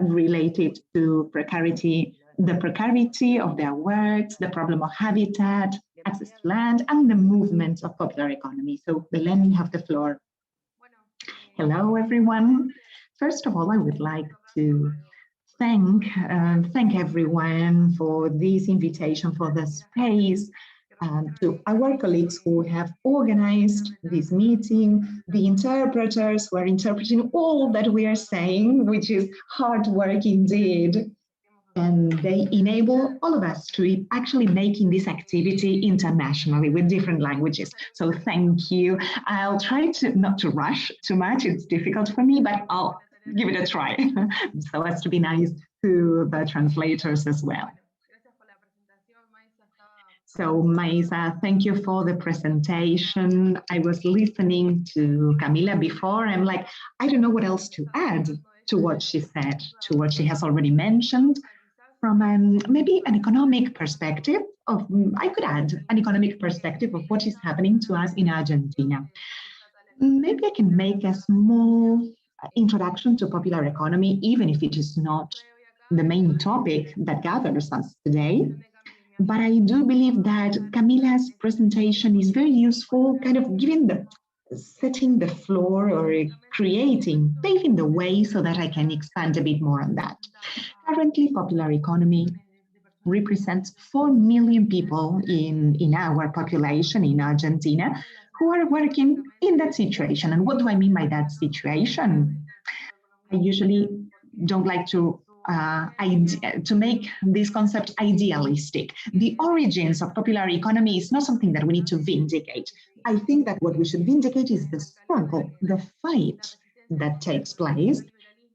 related to precarity, the precarity of their works, the problem of habitat, access to land, and the movements of popular economy. So Belén, you have the floor. Hello, everyone. First of all, I would like to thank everyone for this invitation, for the space, to our colleagues who have organized this meeting, the interpreters who are interpreting all that we are saying, which is hard work indeed. And they enable all of us to actually making this activity internationally with different languages. So thank you. I'll try to not to rush too much. It's difficult for me, but I'll give it a try so as to be nice to the translators as well. So Maisa, thank you for the presentation. I was listening to Camila before. I'm like, I don't know what else to add to what she said, to what she has already mentioned. From maybe an economic perspective of, I could add an economic perspective of what is happening to us in Argentina. Maybe I can make a small introduction to popular economy, even if it is not the main topic that gathers us today. But I do believe that Camila's presentation is very useful, kind of setting the floor or paving the way so that I can expand a bit more on that. Currently, popular economy represents 4 million people in our population in Argentina who are working in that situation. And what do I mean by that situation? I usually don't like to make this concept idealistic. The origins of popular economy is not something that we need to vindicate. I think that what we should vindicate is the struggle, the fight that takes place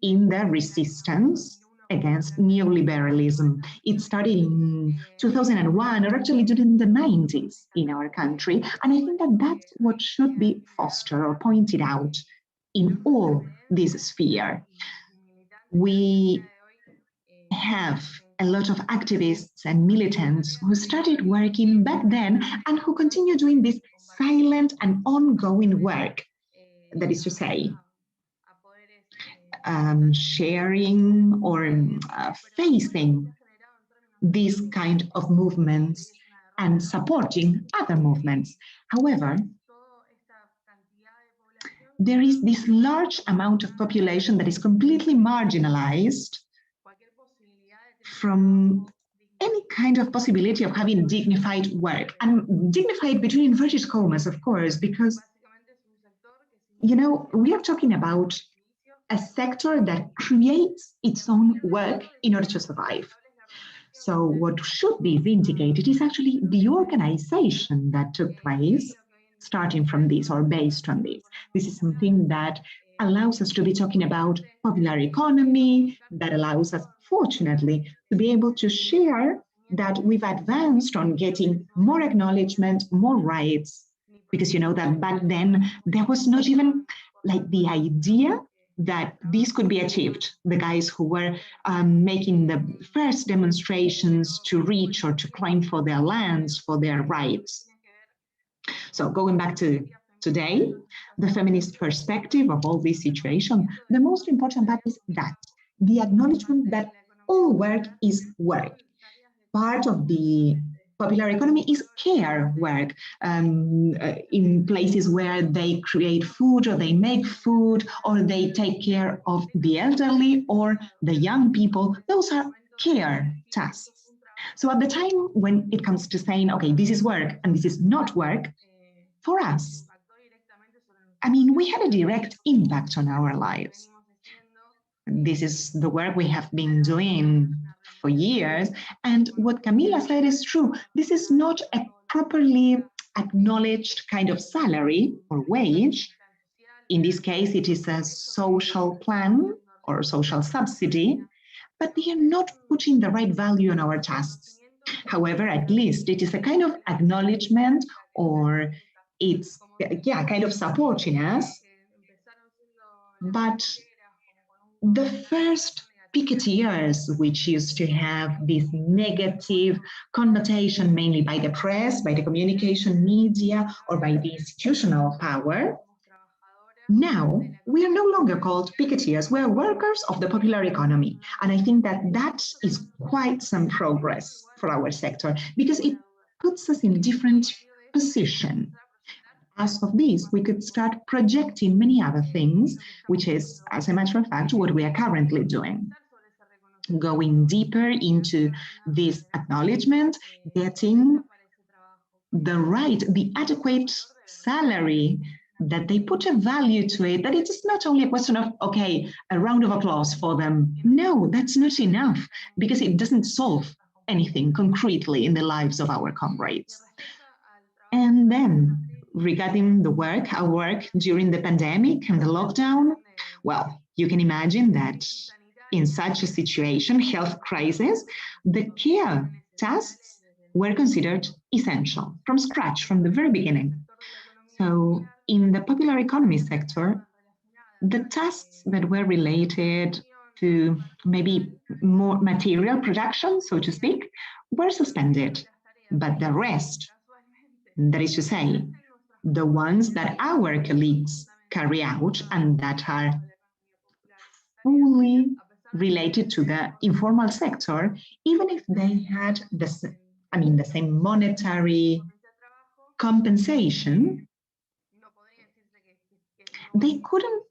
in the resistance against neoliberalism. It started in 2001, or actually during the 90s in our country. And I think that that's what should be fostered or pointed out in all this sphere. We have a lot of activists and militants who started working back then and who continue doing this silent and ongoing work. That is to say, sharing or facing these kind of movements and supporting other movements. However, there is this large amount of population that is completely marginalized from any kind of possibility of having dignified work, and dignified between inverted commas, of course, because, you know, we are talking about a sector that creates its own work in order to survive. So what should be vindicated is actually the organization that took place starting from this or based on this. This is something that allows us to be talking about popular economy, that allows us, fortunately, to be able to share that we've advanced on getting more acknowledgement, more rights, because you know that back then there was not even like the idea that this could be achieved. The guys who were making the first demonstrations to reach or to claim for their lands, for their rights. So going back to today, the feminist perspective of all this situation, the most important part is that the acknowledgement that all work is work. Part of the popular economy is care work in places where they create food or they make food or they take care of the elderly or the young people. Those are care tasks. So at the time when it comes to saying, okay, this is work and this is not work, for us, I mean, we had a direct impact on our lives. This is the work we have been doing for years. And what Camila said is true. This is not a properly acknowledged kind of salary or wage. In this case, it is a social plan or social subsidy, but they are not putting the right value on our tasks. However, at least it is a kind of acknowledgement, or it's kind of supporting us. But the first picketeers, which used to have this negative connotation mainly by the press, by the communication media, or by the institutional power, now we are no longer called picketeers, we are workers of the popular economy. And I think that that is quite some progress for our sector, because it puts us in a different position. As of this, we could start projecting many other things, which is, as a matter of fact, what we are currently doing. Going deeper into this acknowledgement, getting the adequate salary, that they put a value to it, that it is not only a question of, okay, a round of applause for them. No, that's not enough, because it doesn't solve anything concretely in the lives of our comrades. And then, regarding our work during the pandemic and the lockdown, well, you can imagine that in such a situation, health crisis, the care tasks were considered essential from scratch, from the very beginning. So in the popular economy sector, the tasks that were related to maybe more material production, so to speak, were suspended. But the rest, that is to say, the ones that our colleagues carry out and that are fully related to the informal sector, even if they had the same monetary compensation, they couldn't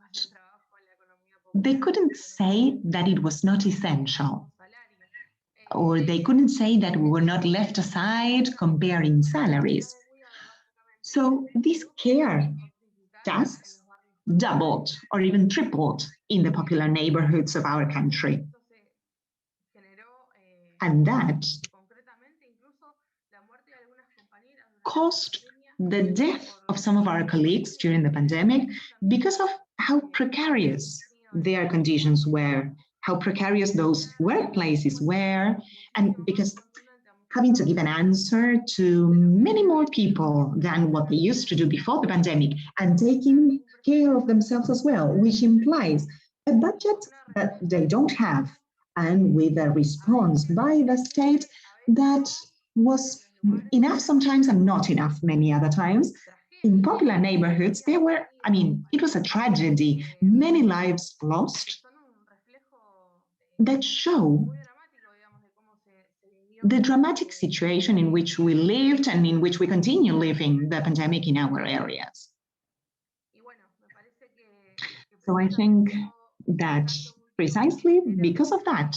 say that it was not essential, or they couldn't say that we were not left aside comparing salaries. So these care tasks doubled or even tripled in the popular neighborhoods of our country. And that caused the death of some of our colleagues during the pandemic because of how precarious their conditions were, how precarious those workplaces were, and because having to give an answer to many more people than what they used to do before the pandemic, and taking care of themselves as well, which implies a budget that they don't have, and with a response by the state that was enough sometimes and not enough many other times. In popular neighborhoods, it was a tragedy, many lives lost, that show the dramatic situation in which we lived and in which we continue living the pandemic in our areas. So I think that precisely because of that,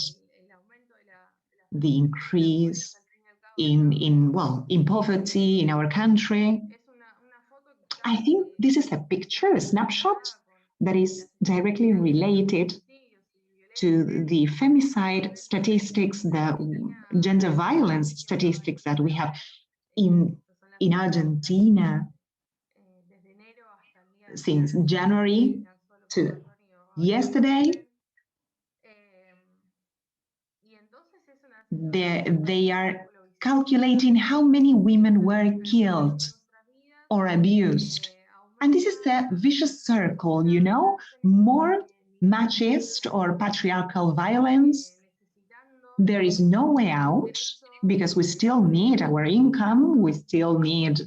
the increase in poverty in our country, I think this is a picture, a snapshot that is directly related to the femicide statistics, the gender violence statistics that we have in Argentina since January to yesterday. They are calculating how many women were killed or abused. And this is a vicious circle, you know, more machist or patriarchal violence. There is no way out because we still need our income, we still need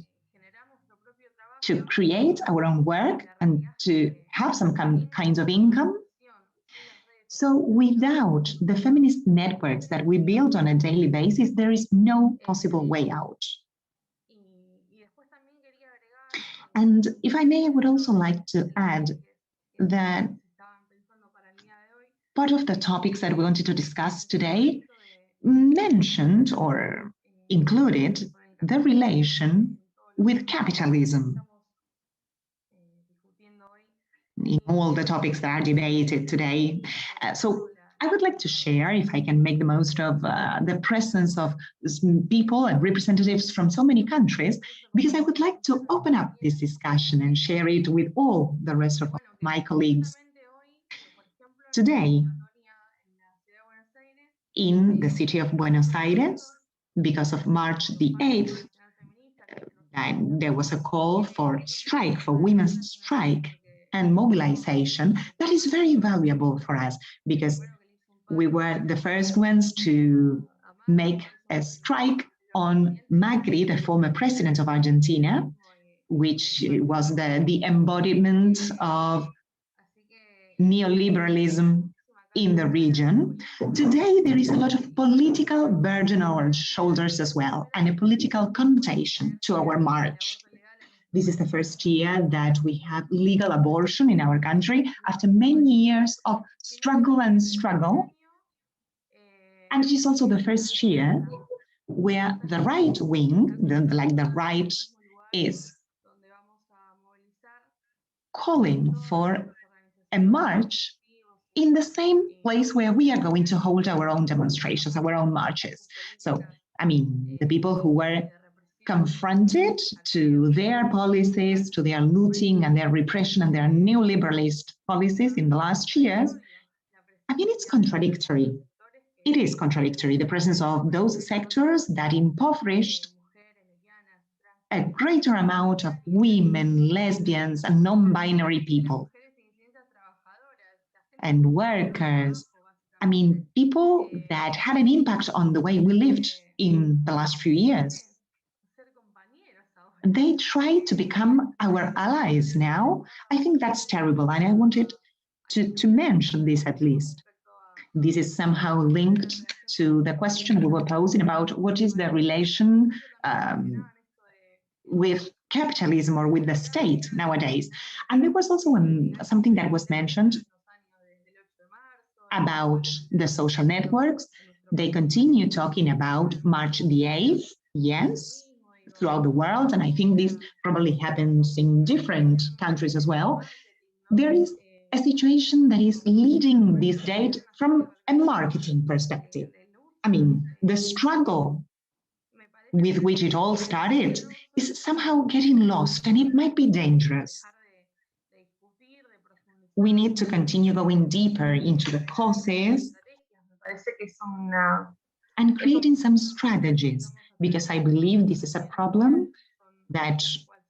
to create our own work and to have some kinds of income. So without the feminist networks that we build on a daily basis, there is no possible way out. And if I may, I would also like to add that part of the topics that we wanted to discuss today mentioned or included the relation with capitalism. in all the topics that are debated today. So I would like to share, if I can make the most of the presence of people and representatives from so many countries, because I would like to open up this discussion and share it with all the rest of my colleagues. Today, in the city of Buenos Aires, because of March the 8th, there was a call for strike, for women's strike and mobilization. That is very valuable for us because we were the first ones to make a strike on Macri, the former president of Argentina, which was the embodiment of neoliberalism in the region. Today, there is a lot of political burden on our shoulders as well, and a political connotation to our march. This is the first year that we have legal abortion in our country after many years of struggle and struggle. And it is also the first year where the right wing, the right, is calling for a march in the same place where we are going to hold our own demonstrations, our own marches. So, I mean, the people who were confronted to their policies, to their looting and their repression and their neoliberalist policies in the last years, I mean, it's contradictory. It is contradictory, the presence of those sectors that impoverished a greater amount of women, lesbians, and non-binary people. And workers, I mean, people that had an impact on the way we lived in the last few years. They try to become our allies now. I think that's terrible, and I wanted to mention this at least. This is somehow linked to the question we were posing about what is the relation with capitalism or with the state nowadays. And there was also something that was mentioned about the social networks. They continue talking about March the 8th, yes, throughout the world, and I think this probably happens in different countries as well. There is a situation that is leading this date from a marketing perspective. I mean, the struggle with which it all started is somehow getting lost, and it might be dangerous. We need to continue going deeper into the causes and creating some strategies, because I believe this is a problem that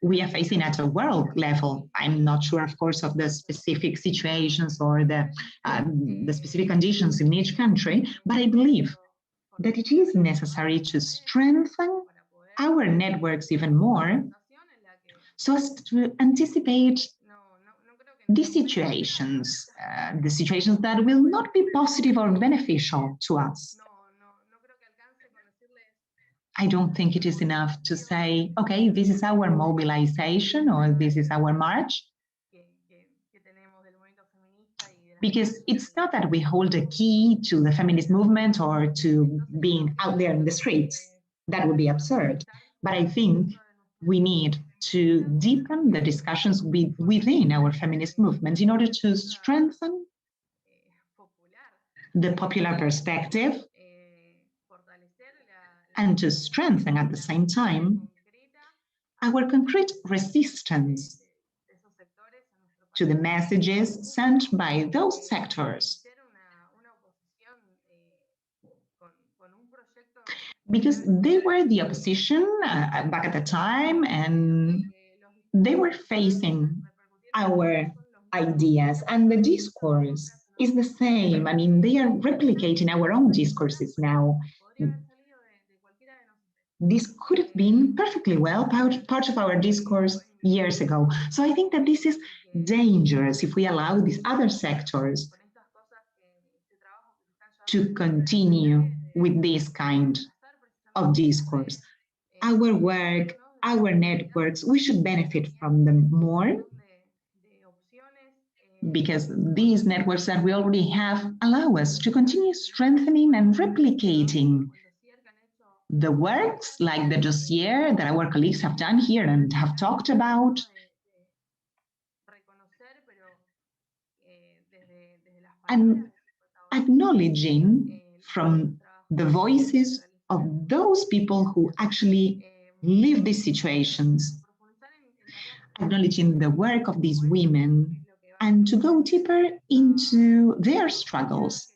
we are facing at a world level. I'm not sure, of course, of the specific situations or the specific conditions in each country, but I believe that it is necessary to strengthen our networks even more so as to anticipate these situations, the situations that will not be positive or beneficial to us. I don't think it is enough to say, okay, this is our mobilization or this is our march. Because it's not that we hold a key to the feminist movement or to being out there in the streets. That would be absurd. But I think we need to deepen the discussions within our feminist movement in order to strengthen the popular perspective and to strengthen at the same time our concrete resistance to the messages sent by those sectors. Because they were the opposition back at the time, and they were facing our ideas, and the discourse is the same. I mean, they are replicating our own discourses now. This could have been perfectly well part of our discourse years ago. So I think that this is dangerous if we allow these other sectors to continue with this kind of discourse. Our work, our networks, we should benefit from them more, because these networks that we already have allow us to continue strengthening and replicating the works like the dossier that our colleagues have done here and have talked about, and acknowledging from the voices of those people who actually live these situations, acknowledging the work of these women, and to go deeper into their struggles,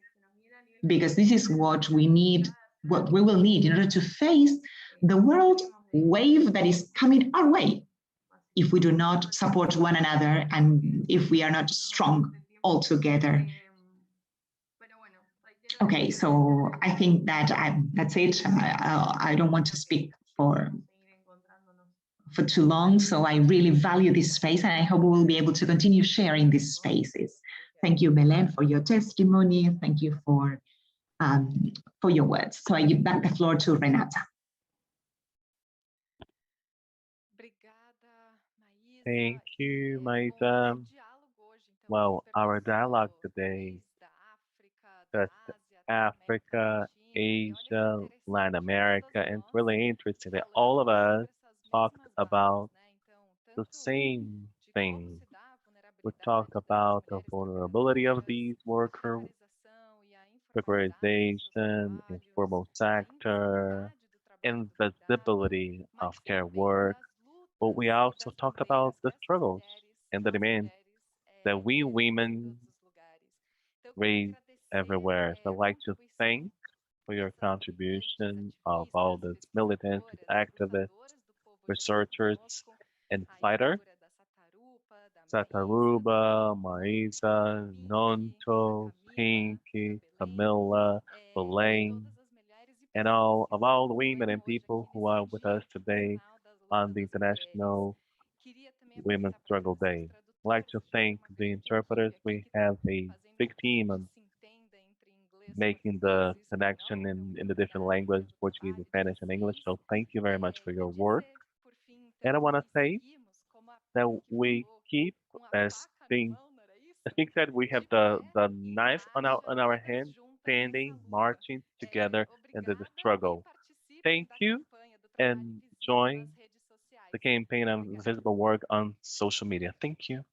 because this is what we need, what we will need in order to face the world wave that is coming our way if we do not support one another and if we are not strong all together. Okay, so I think that that's it. I don't want to speak for too long, so I really value this space, and I hope we will be able to continue sharing these spaces. Thank you, Belén, for your testimony. Thank you for your words. So I give back the floor to Renata. Thank you, Maisa. Well, our dialogue today touched Africa, Asia, Latin America, and it's really interesting that all of us talked about the same thing. We talked about the vulnerability of these workers, precarization, informal sector, invisibility of care work, but we also talked about the struggles and the demands that we women raise everywhere. So I'd like to thank for your contribution of all these militants, activists, researchers, and fighters. Sataruba, Maisa, Nonto, Pinky, Camilla, Belaine, and all the women and people who are with us today on the International Women's Struggle Day. I'd like to thank the interpreters. We have a big team on making the connection in the different languages, Portuguese, Spanish, and English. So thank you very much for your work. And I want to say that we keep, as Pink said, we have the knife on our hand, standing, marching together in the struggle. Thank you, and join the campaign of visible work on social media. Thank you.